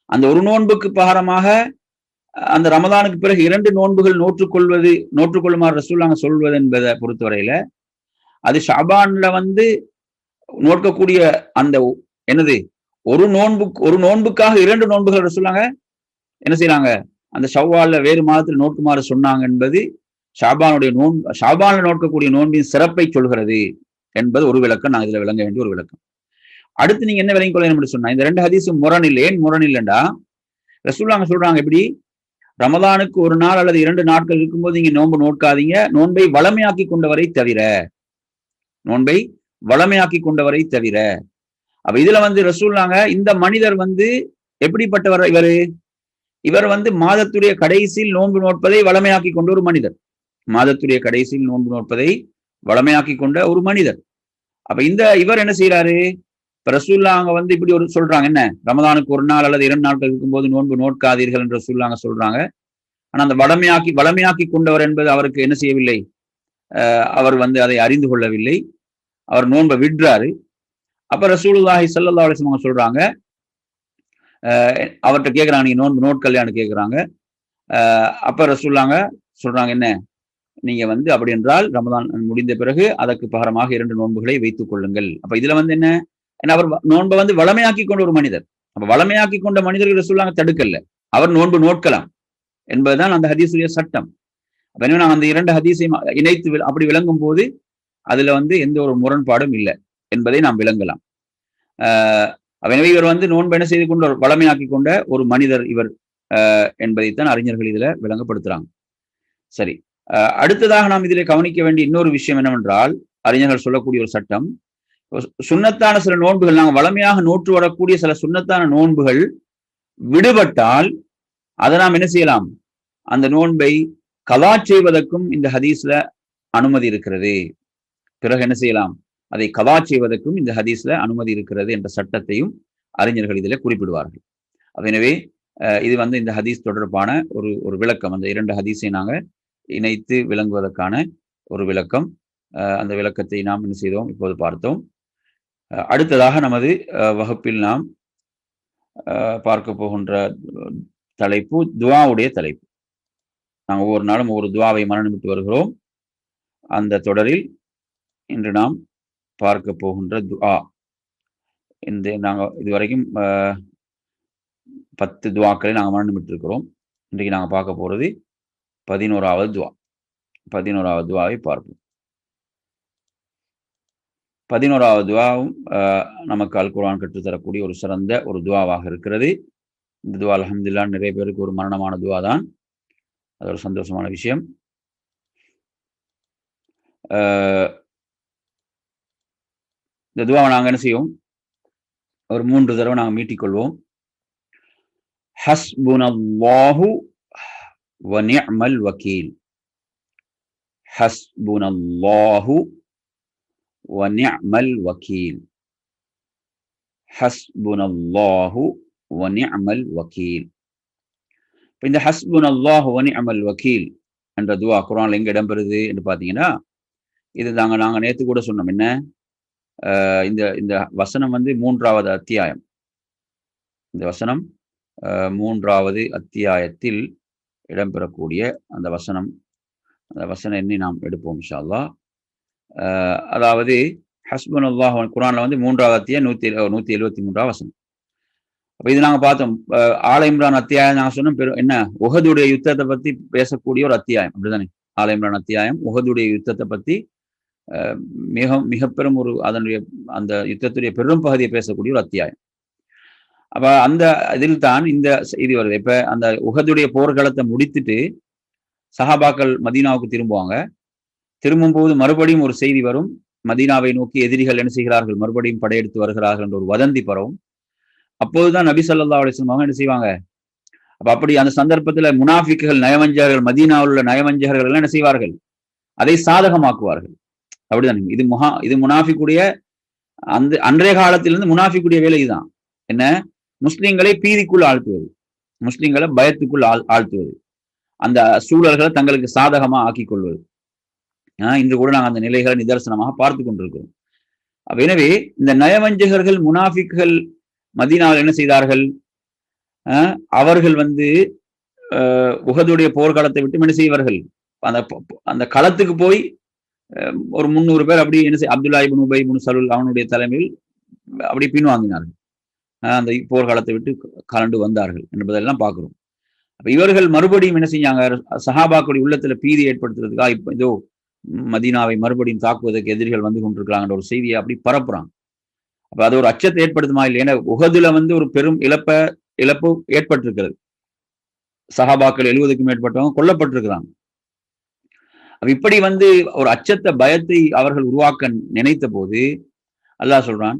அந்த ஒரு நோன்புக்கு பகரமாக அந்த ரமதானுக்கு பிறகு 2 நோன்புகள் நோற்றுக்கொள்ளுமாறு ரசூலுல்லாஹ் சொல்வது என்பதை பொறுத்தவரையில அது ஷாபான்ல வந்து நோக்கக்கூடிய அந்த என்னது ஒரு நோன்புக்காக 2 நோன்புகள் ரசூலுல்லாஹ் என்ன செய்யறாங்க, அந்த ஷவ்வால்ல வேறு மாதத்தில் நோக்குமாறு சொன்னாங்க என்பது ஷாபான்ல நோக்கக்கூடிய நோன்பின் சிறப்பை சொல்கிறது என்பது ஒரு விளக்கம். நான் இதுல விளங்க வேண்டிய ஒரு விளக்கம். அடுத்து நீங்க என்ன விளங்கிக் கொள்ள சொன்னா, இந்த 2 ஹதீஸும் முரணில்லை. ஏன் முரணில்லைண்டா, ரசூலுல்லாஹ் சொல்றாங்க எப்படி, ரமதானுக்கு ஒரு நாள் அல்லது 2 நாட்கள் இருக்கும்போது நீங்க நோன்பு நோட்காதீங்க, நோன்பை வளமையாக்கி கொண்டவரை தவிர. நோன்பை வளமையாக்கி கொண்டவரை தவிர. அப்ப இதுல வந்து ரசூலுல்லாஹ் இந்த மனிதர் வந்து எப்படிப்பட்டவர்? இவர் வந்து மாதத்துடைய கடைசியில் நோன்பு நோட்பதை வளமையாக்கி கொண்ட ஒரு மனிதர். மாதத்துடைய கடைசியில் நோன்பு நோட்பதை வளமையாக்கி கொண்ட ஒரு மனிதர். அப்ப இவர் என்ன செய்யறாரு? இப்ப ரசூலுல்லாஹ் வந்து இப்படி ஒரு சொல்றாங்க, என்ன, ரமதானுக்கு ஒரு நாள் அல்லது 2 நாட்கள் இருக்கும்போது நோன்பு நோட்காதீர்கள் என்று ரசூலுல்லாஹ் சொல்றாங்க. ஆனா அந்த வளமையாக்கி கொண்டவர் என்பது அவருக்கு என்ன செய்யவில்லை, அவர் வந்து அதை அறிந்து கொள்ளவில்லை. அவர் நோன்பை விடுறாரு. அப்ப ரசூலுல்லாஹி ஸல்லல்லாஹு அலைஹி வஸல்லம் சொல்றாங்க, அவர்கிட்ட கேட்கிறாங்க, நீங்க நோன்பு நோட்கல்யான்னு கேட்கிறாங்க. அப்ப ரசூலுல்லாஹ் சொல்றாங்க, என்ன, நீங்க வந்து அப்படி என்றால் ரமதான் முடிந்த பிறகு அதற்கு பகரமாக 2 நோன்புகளை வைத்துக் கொள்ளுங்கள். அப்ப இதுல வந்து என்ன, ஏன்னா அவர் நோன்பை வந்து வளமையாக்கி கொண்ட ஒரு மனிதர். அப்ப வளமையாக்கி கொண்ட மனிதர்கள் ரசூலுல்லாஹ் தடுக்கல. அவர் நோன்பு நோட்கலாம் என்பதுதான் அந்த ஹதீஸுடைய சட்டம். அப்ப என்ன அந்த 2 ஹதீஸையும் இணைத்து அப்படி விளங்கும் போது அதுல வந்து எந்த ஒரு முரண்பாடும் இல்லை என்பதை நாம் விளங்கலாம். எனவே இவர் வந்து நோன்பு என்ன செய்து கொண்டு வளமையாக்கி கொண்ட ஒரு மனிதர் இவர் என்பதைத்தான் அறிஞர்கள் இதுல விளங்கப்படுத்துறாங்க. சரி, அடுத்ததாக நாம் இதிலே கவனிக்க வேண்டிய இன்னொரு விஷயம் என்னவென்றால், அறிஞர்கள் சொல்லக்கூடிய ஒரு சட்டம், சுன்னத்தான சில நோன்புகள், நாங்கள் வளமையாக நோற்று வரக்கூடிய சில சுன்னத்தான நோன்புகள் விடுபட்டால் அதை நாம் என்ன செய்யலாம், அந்த நோன்பை கலா செய்வதற்கும் இந்த ஹதீஸ்ல அனுமதி இருக்கிறது. பிறகு என்ன செய்யலாம், அதை கலா செய்வதற்கும் இந்த ஹதீஸ்ல அனுமதி இருக்கிறது என்ற சட்டத்தையும் அறிஞர்கள் இதில் குறிப்பிடுவார்கள். எனவே இது வந்து இந்த ஹதீஸ் தொடர்பான ஒரு விளக்கம். அந்த 2 ஹதீஸை நாங்கள் இணைத்து விளங்குவதற்கான ஒரு விளக்கம். அந்த விளக்கத்தை நாம் என்ன செய்தோம், இப்போது பார்த்தோம். அடுத்ததாக நமது வகுப்பில் நாம் பார்க்க போகின்ற தலைப்பு துஆவுடைய தலைப்பு. நாங்கள் ஒவ்வொரு நாளும் ஒவ்வொரு துஆவை மரணமிட்டு வருகிறோம். அந்த தொடரில் இன்று நாம் பார்க்க போகின்ற துஆ, இந்த நாங்கள் இதுவரைக்கும் 10 துஆக்களை நாங்கள் மரணமிட்டு இருக்கிறோம். இன்றைக்கு நாங்கள் பார்க்க போகிறது 11வது துஆ. 11வது துஆவை பார்ப்போம். 11வது துஆவும் நமக்கு அல் குர்ஆன் கற்றுத்தரக்கூடிய ஒரு சிறந்த ஒரு துஆவாக இருக்கிறது. இந்த துஆ அல்ஹம்துலில்லாஹ் நிறைய பேருக்கு ஒரு மரணமான துஆ தான். அது ஒரு சந்தோஷமான விஷயம். இந்த துஆவை நாங்கள் என்ன செய்வோம், ஒரு 3 தடவை நாங்கள் மீட்டிக்கொள்வோம். ஹஸ்புனல்லாஹு வ நிஅமல் வக்கீல். ஹஸ்புனல்லாஹு வ நிஅமல் வக்கீல். ஹஸ்புனல்லாஹு வ நிஅமல் வக்கீல். இந்த ஹஸ்புனல்லாஹு வ நிஅமல் வக்கீல் என்ற துஆ குர்ஆன்ல எங்க இடம்பெறுது என்று பார்த்தீங்கன்னா, இது நாங்கள் நேற்று கூட சொன்னோம். என்ன, இந்த வசனம் வந்து 3வது அத்தியாயம். இந்த வசனம் 3வது அத்தியாயத்தில் இடம்பெறக்கூடிய அந்த வசனம். அந்த வசன எண்ணை நாம் எடுப்போம் இன்ஷா அல்லாஹ். அதாவது ஹஸ்புனல்லாஹ் குர்ஆன்ல வந்து 3வது அத்தியாயம் 173வது வசனம். அப்ப இது நாங்கள் பார்த்தோம். ஆல இம்ரான் அத்தியாயம் நாங்கள் சொன்னோம். என்ன, உஹதுடைய யுத்தத்தை பத்தி பேசக்கூடிய ஒரு அத்தியாயம், அப்படிதானே? ஆல இம்ரான் அத்தியாயம் உஹதுடைய யுத்தத்தை பத்தி மிக பெரும் ஒரு அதனுடைய அந்த யுத்தத்துடைய பெரும் பகுதியை பேசக்கூடிய ஒரு அத்தியாயம். அப்ப அந்த இதில் தான் இந்த செய்தி வருது. இப்ப அந்த உஹதுடைய போர்க்களத்தை முடித்துட்டு சஹாபாக்கள் மதீனாவுக்கு திரும்புவாங்க. திரும்பும்போது மறுபடியும் ஒரு செய்தி வரும். மதீனாவை நோக்கி எதிரிகள் என்ன செய்கிறார்கள், மறுபடியும் படையெடுத்து வருகிறார்கள் என்ற ஒரு வதந்தி பரவும். அப்போதுதான் நபி ஸல்லல்லாஹு அலைஹி வஸல்லம் என்ன செய்வாங்க, அப்படி அந்த சந்தர்ப்பத்துல முனாஃபிக்குகள், நயவஞ்சகர்கள், மதீனாவில் உள்ள நயவஞ்சகர்கள் எல்லாம் என்ன செய்வார்கள், அதை சாதகமாக்குவார்கள். அப்படிதான். இது முனாஃபிக்குடைய அந்த அன்றைய காலத்திலிருந்து முனாஃபிக்குடைய வேலை இதுதான். என்ன, முஸ்லிம்களை பீதிக்குள் ஆழ்த்துவது, முஸ்லிம்களை பயத்துக்குள் ஆழ்த்துவது, அந்த சூழல்களை தங்களுக்கு சாதகமா ஆக்கிக் கொள்வது. இன்று கூட நாங்கள் அந்த நிலைகளை நிதர்சனமாக பார்த்து கொண்டிருக்கிறோம். எனவே இந்த நயவஞ்சகர்கள், முனாஃபிக்குகள் மதீனாவில் என்ன செய்தார்கள், அவர்கள் வந்து உஹதுடைய போர்க்களத்தை விட்டு என்ன செய்வார்கள், அந்த களத்துக்கு போய் ஒரு 300 பேர் அப்படி என்ன செய்ய, அப்துல்லா இப்னு உபை இப்னு சலூல் அவனுடைய தலைமையில் அப்படி பின்வாங்கினார்கள். அந்த போர்க்காலத்தை விட்டு கலண்டு வந்தார்கள் என்பதெல்லாம் பார்க்கிறோம். அப்ப இவர்கள் மறுபடியும் என்ன செஞ்சாங்க, சஹாபாக்களுடைய உள்ளத்துல பீதி ஏற்படுத்துறதுக்காக இப்ப இதோ மதீனாவை மறுபடியும் தாக்குவதற்கு எதிரிகள் வந்து கொண்டிருக்கிறாங்க ஒரு செய்தியை அப்படி பரப்புறாங்க. அப்ப அது ஒரு அச்சத்தை ஏற்படுத்துமா இல்லை? ஏன்னா உஹதுல வந்து ஒரு பெரும் இழப்பு ஏற்பட்டிருக்கிறது. சஹாபாக்கள் 70க்கும் மேற்பட்டவங்க கொல்லப்பட்டிருக்கிறாங்க. அப்ப இப்படி வந்து ஒரு அச்சத்தை, பயத்தை அவர்கள் உருவாக்க நினைத்த போது அல்லாஹ் சொல்றான்,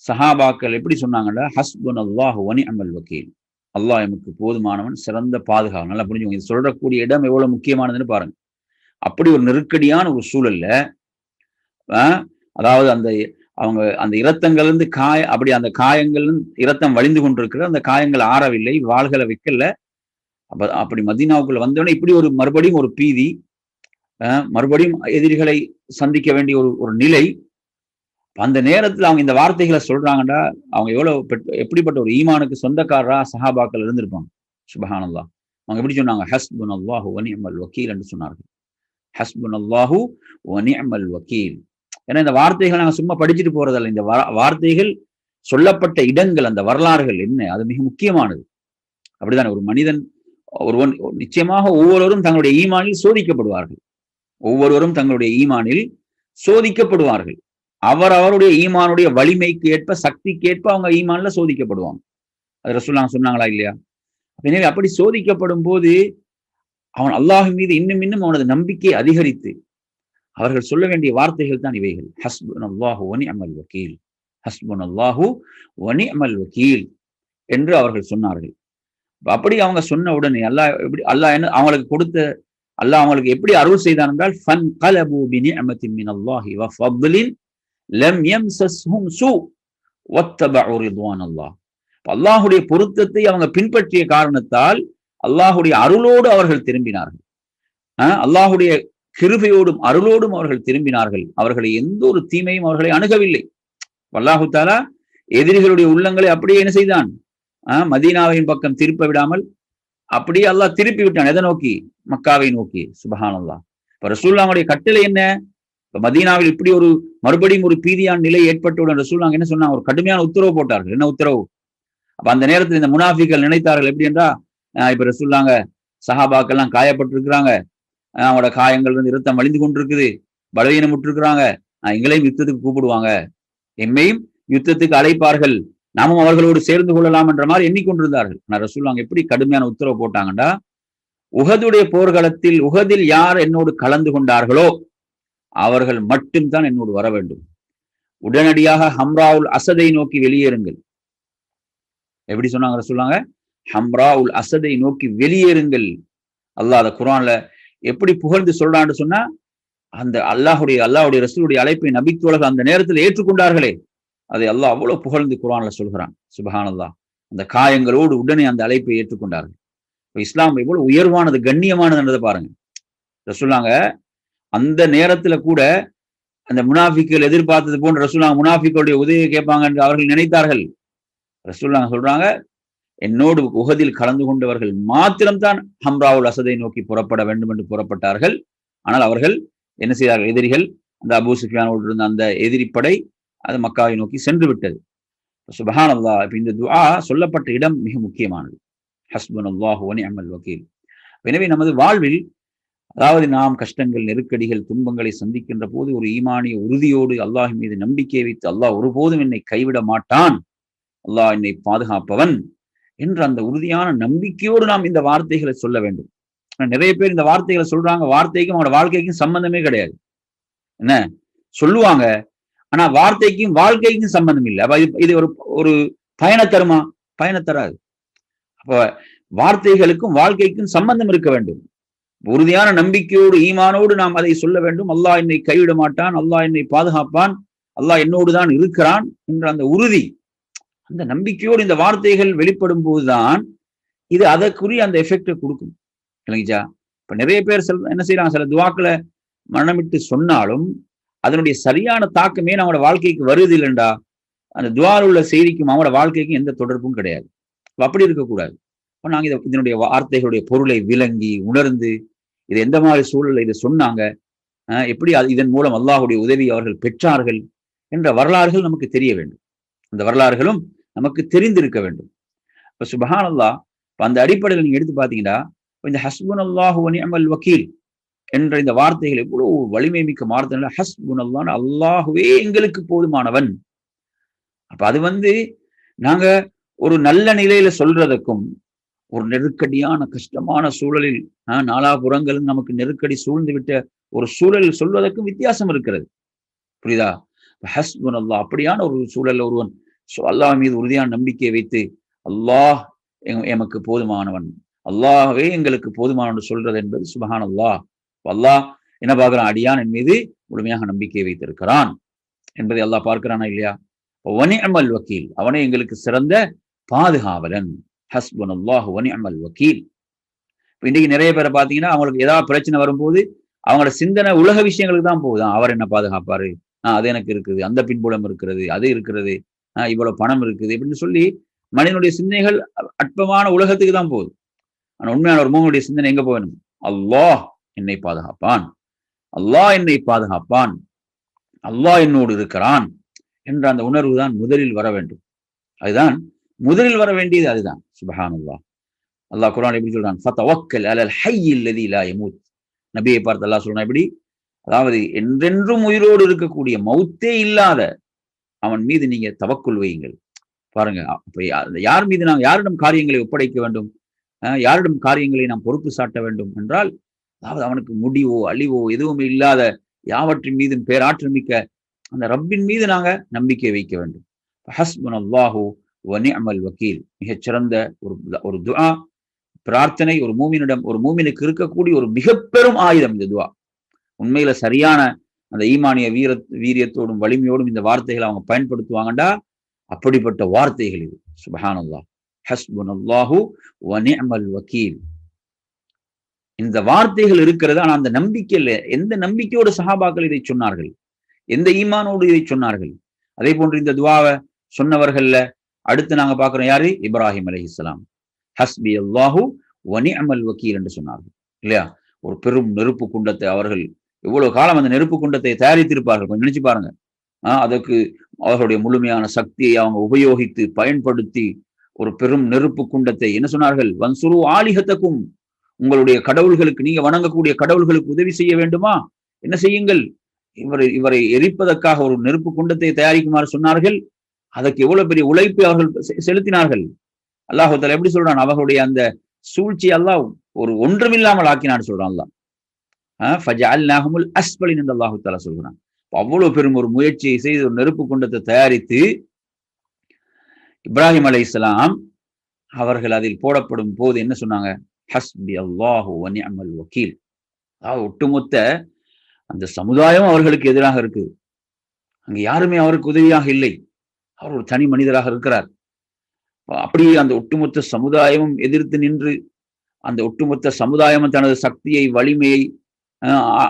சஹாபாக்கள் எப்படி சொன்னாங்கல்ல, ஹஸ்புனல்லாஹு வ நிஅமல் வக்கீல். அல்லாஹ் எமக்கு போதுமானவன், சிறந்த பாதுகாவலன். நல்லா புரிஞ்சுக்கோங்க, இது சொல்றக்கூடிய இடம் எவ்வளவு முக்கியமானதுன்னு பாருங்க. அப்படி ஒரு நெருக்கடியான ஒரு சூழல்ல, அதாவது அவங்க அந்த இரத்தங்கள் இருந்து அப்படி அந்த காயங்கள் இரத்தம் வழிந்து கொண்டிருக்கிற அந்த காயங்கள் ஆறவில்லை, வாள்களை வைக்கல. அப்படி மதீனாவுக்குள்ள வந்தோடனே இப்படி ஒரு மறுபடியும் ஒரு பீதி, மறுபடியும் எதிரிகளை சந்திக்க வேண்டிய ஒரு நிலை. அந்த நேரத்தில் அவங்க இந்த வார்த்தைகளை சொல்றாங்கடா, அவங்க எப்படிப்பட்ட ஒரு ஈமானுக்கு சொந்தக்காரரா சஹாபாக்கள் இருந்திருப்பாங்க. சுப்ஹானல்லாஹ். அவங்க எப்படி சொன்னாங்க, ஹஸ்புனல்லாஹு வ நிஅமல் வக்கீல் என்று சொன்னார்கள். ஹஸ்புனல்லாஹு வ நிஅமல் வக்கீல். ஏன்னா இந்த வார்த்தைகள் நாங்கள் சும்மா படிச்சுட்டு போறதில்ல. இந்த வார்த்தைகள் சொல்லப்பட்ட இடங்கள், அந்த வரலாறுகள் என்ன, அது மிக முக்கியமானது. அப்படித்தானே? ஒரு மனிதன் ஒருவன் நிச்சயமாக ஒவ்வொருவரும் தங்களுடைய ஈமானில் சோதிக்கப்படுவார்கள். ஒவ்வொருவரும் தங்களுடைய ஈமானில் சோதிக்கப்படுவார்கள். அவருடைய ஈமானுடைய வலிமைக்கு ஏற்ப, சக்திக்கு ஏற்ப அவங்க ஈமான்ல சோதிக்கப்படுவாங்க. அது ரசூலுல்லாஹ் சொன்னாங்களா இல்லையா? எனவே அப்படி சோதிக்கப்படும் போது அவன் அல்லாஹ் மீது இன்னும் இன்னும் அவனது நம்பிக்கையை அதிகரித்து அவர்கள் சொல்ல வேண்டிய வார்த்தைகள் தான் இவைகள். ஹஸ்புனல்லாஹு வ நிஅமல் வக்கீல், ஹஸ்புனல்லாஹு வ நிஅமல் வக்கீல் என்று அவர்கள் சொன்னார்கள். அப்படி அவங்க சொன்ன உடனே அல்லாஹ் என்ன அவங்களுக்கு கொடுத்த, அல்லாஹ் அவங்களுக்கு எப்படி அருள் செய்தான் என்றால், ஃபன்கலபு பிநிஅமத்தின் மினல்லாஹி வ ஃபத்லின் லம் யம்சஸ்ஹும் சூ வத்தபஉ ரிضوانல்லாஹ். அல்லாஹ்வுடைய பொருத்தத்தை அவங்க பின்பற்றிய காரணத்தால் அல்லாஹ்வுடைய அருளோடு அவர்கள் திரும்பினார்கள். அல்லாஹ்வுடைய கிருபையோடும் அருளோடும் அவர்கள் திரும்பினார்கள். அவர்களை எந்த ஒரு தீமையும் அவர்களை அணுகவில்லை. அல்லாஹு தஆலா எதிரிகளுடைய உள்ளங்களை அப்படியே என்ன செய்தான்? மதீனாவின் பக்கம் திருப்ப விடாமல் அப்படியே அல்லாஹ் திருப்பி விட்டான். எதை நோக்கி? மக்காவை நோக்கி. சுப்ஹானல்லாஹ். இப்ப ரசூலுல்லாஹ்வுடைய கட்டளை என்ன? மதீனாவில் இப்படி ஒரு மறுபடியும் ஒரு பீதியான நிலை ஏற்பட்டவுடன் ரசூலுல்லாஹ் என்ன சொன்னாங்க? ஒரு கடுமையான உத்தரவு போட்டார்கள். என்ன உத்தரவு? அப்ப அந்த நேரத்தில் இந்த முனாஃபிக்கள் நினைத்தார்கள் எப்படி என்றா, இப்ப ரசூலுல்லாஹ் சஹாபாக்கெல்லாம் காயப்பட்டிருக்கிறாங்க, அவங்களோட காயங்கள் வந்து இரத்தம் வழிந்து கொண்டிருக்குது, பலவீனம் விட்டுருக்கிறாங்க, எங்களையும் யுத்தத்துக்கு கூப்பிடுவாங்க, எம்மையும் யுத்தத்துக்கு அழைப்பார்கள், நாமும் அவர்களோடு சேர்ந்து கொள்ளலாம் என்ற மாதிரி எண்ணிக்கொண்டிருந்தார்கள். ஆனால் ரசூலுல்லாஹ் எப்படி கடுமையான உத்தரவு போட்டாங்கண்டா, உஹதுடைய போர்க்களத்தில் உஹதில் யார் என்னோடு கலந்து கொண்டார்களோ அவர்கள் மட்டும்தான் என்னோடு வர வேண்டும். உடனடியாக ஹம்ராவுல் அசதை நோக்கி வெளியேறுங்கள். எப்படி சொன்னாங்க ரசூலுல்லாஹ்? ஹம்ராவுல் அசதை நோக்கி வெளியேறுங்கள். அல்லாஹ் அத குர்ஆன்ல எப்படி புகழ்ந்து சொல்றான்னு சொன்னா, அந்த அல்லாஹ்வுடைய ரசூலுடைய அழைப்பை நபித்தோழர்கள் அந்த நேரத்தில் ஏற்றுக்கொண்டார்களே, அதை அல்லாஹ் அவ்வளவு புகழ்ந்து குர்ஆன்ல சொல்கிறான். சுப்ஹானல்லாஹ். அந்த காயங்களோடு உடனே அந்த அழைப்பை ஏற்றுக்கொண்டார்கள். இஸ்லாம் எவ்வளவு உயர்வானது, கண்ணியமானதுன்றதை பாருங்க. ரசூலுல்லாஹ் அந்த நேரத்துல கூட அந்த முனாஃபிக்குகள் எதிர்பார்த்தது போன்ற ரசூலுல்லாஹ் முனாஃபிக்குடைய உதவியை கேட்பாங்க என்று அவர்கள் நினைத்தார்கள். ரசூலுல்லாஹ் சொல்றாங்க, என்னோடு உஹதில் கலந்து கொண்டவர்கள் மாத்திரம்தான் ஹம்ராவுல் அசதை நோக்கி புறப்பட வேண்டும் என்று புறப்பட்டார்கள். ஆனால் அவர்கள் என்ன செய்தார்கள்? எதிரிகள், அந்த அபூ சுஃபியானோடு இருந்த அந்த எதிரிப்படை அது மக்காவை நோக்கி சென்று விட்டது. சுப்ஹானல்லாஹ். இப்ப இந்த துஆ சொல்லப்பட்ட இடம் மிக முக்கியமானது. ஹஸ்புனல்லாஹு வ நிஅமல் வக்கீல். எனவே நமது வாழ்வில், அதாவது நாம் கஷ்டங்கள், நெருக்கடிகள், துன்பங்களை சந்திக்கின்ற போது ஒரு ஈமானிய உறுதியோடு அல்லாஹ் மீது நம்பிக்கை வைத்து, அல்லாஹ் ஒருபோதும் என்னை கைவிட மாட்டான், அல்லாஹ் என்னை பாதுகாப்பவன் என்ற அந்த உறுதியான நம்பிக்கையோடு நாம் இந்த வார்த்தைகளை சொல்ல வேண்டும். நிறைய பேர் இந்த வார்த்தைகளை சொல்றாங்க, வார்த்தைக்கும் அவங்களோட வாழ்க்கைக்கும் சம்பந்தமே கிடையாது. என்ன சொல்லுவாங்க, ஆனா வார்த்தைக்கும் வாழ்க்கைக்கும் சம்பந்தம் இல்லை. அப்ப இது ஒரு பயண தருமா? பயண தராது. அப்ப வார்த்தைகளுக்கும் வாழ்க்கைக்கும் சம்பந்தம் இருக்க வேண்டும். உறுதியான நம்பிக்கையோடு ஈமானோடு நாம் அதை சொல்ல வேண்டும். அல்லாஹ் என்னை கைவிட மாட்டான், அல்லாஹ் என்னை பாதுகாப்பான், அல்லாஹ் என்னோடு தான் இருக்கிறான் என்ற அந்த உறுதி, அந்த நம்பிக்கையோடு இந்த வார்த்தைகள் வெளிப்படும் போதுதான் இது அதற்குரிய அந்த எஃபெக்டை கொடுக்கும். இல்லைங்கச்சா? இப்ப நிறைய பேர் என்ன செய்யறாங்க, சில துவாக்களை மனமிட்டு சொன்னாலும் அதனுடைய சரியான தாக்கமே நம்மளோட வாழ்க்கைக்கு வருது இல்லைண்டா, அந்த துவாவில் உள்ள செய்திக்கும் அவங்களோட வாழ்க்கைக்கும் எந்த தொடர்பும் கிடையாது. அப்படி இருக்கக்கூடாது. இப்போ நாங்க இதனுடைய வார்த்தைகளுடைய பொருளை விளங்கி உணர்ந்து, இது எந்த மாதிரி சூழல்ல இதை சொன்னாங்க, எப்படி இதன் மூலம் அல்லாஹ்வுடைய உதவி அவர்கள் பெற்றார்கள் என்ற வரலாறுகள் நமக்கு தெரிய வேண்டும். அந்த வரலாறுகளும் நமக்கு தெரிந்திருக்க வேண்டும். இப்ப சுப்ஹானல்லாஹ். அந்த அடிப்படையில் நீங்க எடுத்து பாத்தீங்கன்னா, இந்த ஹஸ்புனல்லாஹு வ நிஅமல் வக்கீல் என்ற இந்த வார்த்தைகள் எவ்வளவு வலிமை மிக்க வார்த்தை. ஹஸ்புனல்லாஹ், அல்லாஹ்வே எங்களுக்கு போதுமானவன். அப்ப அது நாங்க ஒரு நல்ல நிலையில சொல்றதுக்கும், ஒரு நெருக்கடியான கஷ்டமான சூழலில் நாலாபுறங்கள் நமக்கு நெருக்கடி சூழ்ந்து விட்ட ஒரு சூழலில் சொல்வதற்கும் வித்தியாசம் இருக்கிறது. புரியுதா? ஹஸ்புனல்லாஹ் அப்படியான ஒரு சூழல் ஒருவன் அல்லாஹ் மீது உறுதியான நம்பிக்கை வைத்து, அல்லாஹ் எமக்கு போதுமானவன், அல்லாஹ்வே எங்களுக்கு போதுமானவன் சொல்றது என்பது சுப்ஹானல்லாஹ். அல்லாஹ் என்ன பார்க்கிறான்? அடியான் என் மீது முழுமையாக நம்பிக்கை வைத்திருக்கிறான் என்பதை அல்லாஹ் பார்க்கிறானா இல்லையா? வ நிஅமல் வக்கீல், அவனே எங்களுக்கு சிறந்த பாதுகாவலன். ஹஸ்புனல்லாஹு வ நிஅமல் வக்கீல். இன்னைக்கு நிறைய பேரை பார்த்தீங்கன்னா, அவங்களுக்கு ஏதாவது பிரச்சனை வரும்போது அவங்களோட சிந்தனை உலக விஷயங்களுக்கு தான் போகுது. அவர் என்ன பாதுகாப்பாரு, அது எனக்கு இருக்குது, அந்த பின்புலம் இருக்கிறது, அது இருக்கிறது, இவ்வளவு பணம் இருக்குது இப்படின்னு சொல்லி மனிதனுடைய சிந்தனைகள் அற்பமான உலகத்துக்கு தான் போகுது. ஆனா உண்மையான ஒரு மூவனுடைய சிந்தனை எங்க போகணும்? அல்லாஹ் என்னை பாதுகாப்பான், அல்லாஹ் என்னை பாதுகாப்பான், அல்லாஹ் என்னோடு இருக்கிறான் என்ற அந்த உணர்வு தான் முதலில் வர வேண்டும். அதுதான் முதலில் வர வேண்டியது. அதுதான் சுப்ஹானல்லாஹ். அல்லாஹ் குர்ஆன்ல எப்படி சொல்றான், ஃபதவக்கல் அலல் ஹய்யில் லதீ லா யமூத். நபியை பார்த்து அல்லாஹ் சொல்றான் எப்படி, அதாவது என்றென்றும் உயிரோடு இருக்கக்கூடிய மௌத்தே இல்லாத அவன் மீது நீங்க தவக்குல் வையுங்கள். பாருங்க, அப்ப யார் மீது நாம் யாரிடம் காரியங்களை ஒப்படைக்க வேண்டும், யாரிடம் காரியங்களை நாம் பொறுப்பு சாட்ட வேண்டும் என்றால், அதாவது அவனுக்கு முடிவோ அழிவோ எதுவுமே இல்லாத யாவற்றின் மீதும் பேராற்றல் மிக்க அந்த ரப்பின் மீது நாங்க நம்பிக்கை வைக்க வேண்டும். ஹஸ்புனல்லாஹு வ நிஅமல் வக்கீல். மிகச்சிறந்த ஒரு ஒரு துஆ, பிரார்த்தனை ஒரு மூமினிடம், ஒரு மூமினுக்கு இருக்கக்கூடிய ஒரு மிக பெரும் ஆயுதம் இந்த துஆ. உண்மையில சரியான அந்த ஈமானிய வீரியத்தோடும் வலிமையோடும் இந்த வார்த்தைகளை அவங்க பயன்படுத்துவாங்கண்டா அப்படிப்பட்ட வார்த்தைகள் இது. சுப்ஹானல்லாஹ். ஹஸ்புனல்லாஹு வ நிஅமல் வக்கீல். இந்த வார்த்தைகள் இருக்கிறது. ஆனா அந்த நம்பிக்கையில எந்த நம்பிக்கையோடு சஹாபாக்கள் இதை சொன்னார்கள், எந்த ஈமானோடு இதை சொன்னார்கள். அதே போன்று இந்த துவாவை சொன்னவர்கள்ல அடுத்து நாங்க பார்க்கிறோம் யாரு, இப்ராஹிம் அலைஹிஸ்ஸலாம். ஹஸ்பி அல்லாஹு வ நிஅமல் வக்கீல் என்று சொன்னார்கள் இல்லையா. ஒரு பெரும் நெருப்பு குண்டத்தை அவர்கள் எவ்வளவு காலம் அந்த நெருப்பு குண்டத்தை தயாரித்திருப்பார்கள் கொஞ்சம் நினைச்சு பாருங்க. அதற்கு அவர்களுடைய முழுமையான சக்தியை அவங்க உபயோகித்து பயன்படுத்தி ஒரு பெரும் நெருப்பு குண்டத்தை என்ன சொன்னார்கள், வன்சுரு ஆலிஹத்தக்கும், உங்களுடைய கடவுள்களுக்கு, நீங்க வணங்கக்கூடிய கடவுள்களுக்கு உதவி செய்ய வேண்டுமா, என்ன செய்யுங்கள், இவரை எரிப்பதற்காக ஒரு நெருப்பு குண்டத்தை தயாரிக்குமாறு சொன்னார்கள். அதற்கு எவ்வளவு பெரிய உழைப்பை அவர்கள் செலுத்தினார்கள். அல்லாஹ் தஆலா எப்படி சொல்றான், அவர்களுடைய அந்த சூழ்ச்சி அல்லாஹ் ஒரு ஒன்றுமில்லாமல் ஆக்கினான்னு சொல்றான் அல்லாஹ். ஃபஜஅல்நாஹுமுல் அஸ்ஃபலின் என்று அல்லாஹ் தஆலா சொல்றான். அவ்வளவு பெரும் ஒரு முயற்சியை செய்து ஒரு நெருப்பு குண்டத்தை தயாரித்து இப்ராஹிம் அலைஹிஸ்ஸலாம் அவர்கள் அதில் போடப்படும் போது என்ன சொன்னாங்க, ஹஸ்பி அல்லாஹு வ நிஅமல் வக்கீல். அதாவது ஒட்டுமொத்த அந்த சமுதாயம் அவர்களுக்கு எதிராக இருக்கு. அங்க யாருமே அவருக்கு உதவியாக இல்லை. அவர் ஒரு தனி மனிதராக இருக்கிறார். அப்படியே அந்த ஒட்டுமொத்த சமுதாயமும் எதிர்த்து நின்று, அந்த ஒட்டுமொத்த சமுதாயமும் தனது சக்தியை, வலிமையை,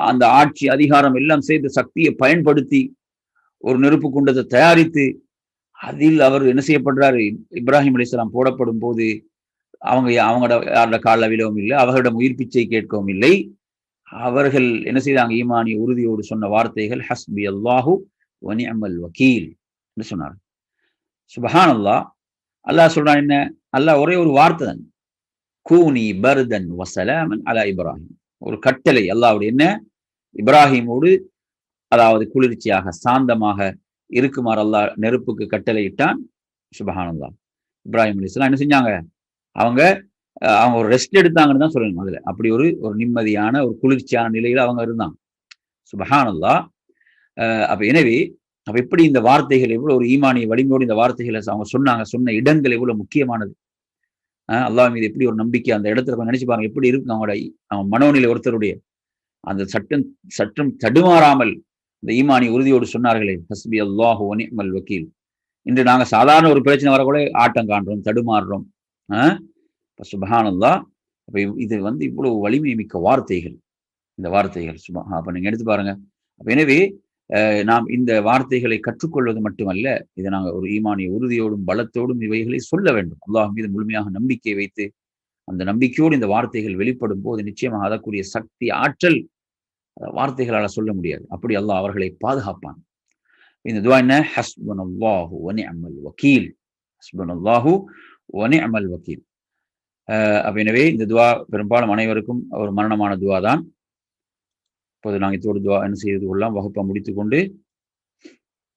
அந்த ஆட்சி அதிகாரம் எல்லாம் செய்து சக்தியை பயன்படுத்தி ஒரு நெருப்பு குண்டத்தை தயாரித்து அதில் அவர் என்ன செய்யப்படுறாரு, இப்ராஹிம் அலைஹிஸ்ஸலாம் போடப்படும் போது அவங்களோட யாரோட கால விழவும் இல்லை, அவர்களிடம் உயிர் பிச்சை கேட்கவும் இல்லை. அவர்கள் என்ன செய்தாங்க, ஈமானிய உறுதியோடு சொன்ன வார்த்தைகள் ஹஸ்பி அல்லாஹு வ நிஅமல் வக்கீல் என்று சொன்னார். சுப்ஹானல்லாஹ். அல்லாஹ் சொல்றான் என்ன, அல்லாஹ் ஒரே ஒரு வார்த்தை தான், கூனி பர்தன் வ ஸலாமன் அலா இப்ராஹிம். ஒரு கட்டளை அல்லாஹ்வுடைய, என்ன, இப்ராஹிமோடு அதாவது குளிர்ச்சியாக சாந்தமாக இருக்குமாறு அல்லாஹ் நெருப்புக்கு கட்டளை இட்டான். சுப்ஹானல்லாஹ். இப்ராஹிம் அலைஹிஸ்ஸலாம் என்ன செஞ்சாங்க, அவங்க ஒரு ரெஸ்ட் எடுத்தாங்கன்னு தான் சொல்லணும். அதுல அப்படி ஒரு நிம்மதியான ஒரு குளிர்ச்சியான நிலையில அவங்க இருந்தாங்க. சுப்ஹானல்லாஹ். அப்ப எனவே அப்ப எப்படி இந்த வார்த்தைகள் எவ்வளவு ஒரு ஈமானிய வலிமையோடு இந்த வார்த்தைகளை அவங்க சொன்னாங்க, சொன்ன இடங்கள் எவ்வளவு முக்கியமானது. அல்லாஹ் மீது எப்படி ஒரு நம்பிக்கை அந்த இடத்துல கொஞ்சம் நினைச்சு பாருங்க, எப்படி இருக்கு அவங்க மனோநிலை. ஒருத்தருடைய அந்த சட்டம் தடுமாறாமல் இந்த ஈமானிய உறுதியோடு சொன்னார்களே, ஹஸ்பி அல்லாஹு வ நிஅமல் வக்கீல். இன்று நாங்க சாதாரண ஒரு பிரச்சனை வரக்கூட ஆட்டம் காண்றோம், தடுமாறுறோம். சுப்ஹானல்லாஹ். அப்ப இது இவ்வளவு வலிமை மிக்க வார்த்தைகள், இந்த வார்த்தைகள். அப்ப நீங்க எடுத்து பாருங்க. அப்ப எனவே நாம் இந்த வார்த்தைகளை கற்றுக்கொள்வது மட்டுமல்ல, இதை நாங்கள் ஒரு ஈமானிய உறுதியோடும் பலத்தோடும் இவைகளை சொல்ல வேண்டும். அல்லாஹ் மீது முழுமையாக நம்பிக்கை வைத்து அந்த நம்பிக்கையோடு இந்த வார்த்தைகள் வெளிப்படும் போது நிச்சயமாக அதற்குரிய சக்தி, ஆற்றல் வார்த்தைகளால் சொல்ல முடியாது. அப்படி அல்லாஹ் அவர்களை பாதுகாப்பான். இந்த துஆ என்ன, ஹஸ்புனல்லாஹு வ நிஅமல் வக்கீல். ஹஸ்புனல்லாஹு வ நிஅமல் வக்கீல். அப்ப எனவே இந்த துஆ பெரும்பாலும் அனைவருக்கும் ஒரு மரணமான துஆ தான். இப்போது நாங்கள் இதோடு துஆ என்ன செய்து கொள்ளலாம், வகுப்பை முடித்துக்கொண்டு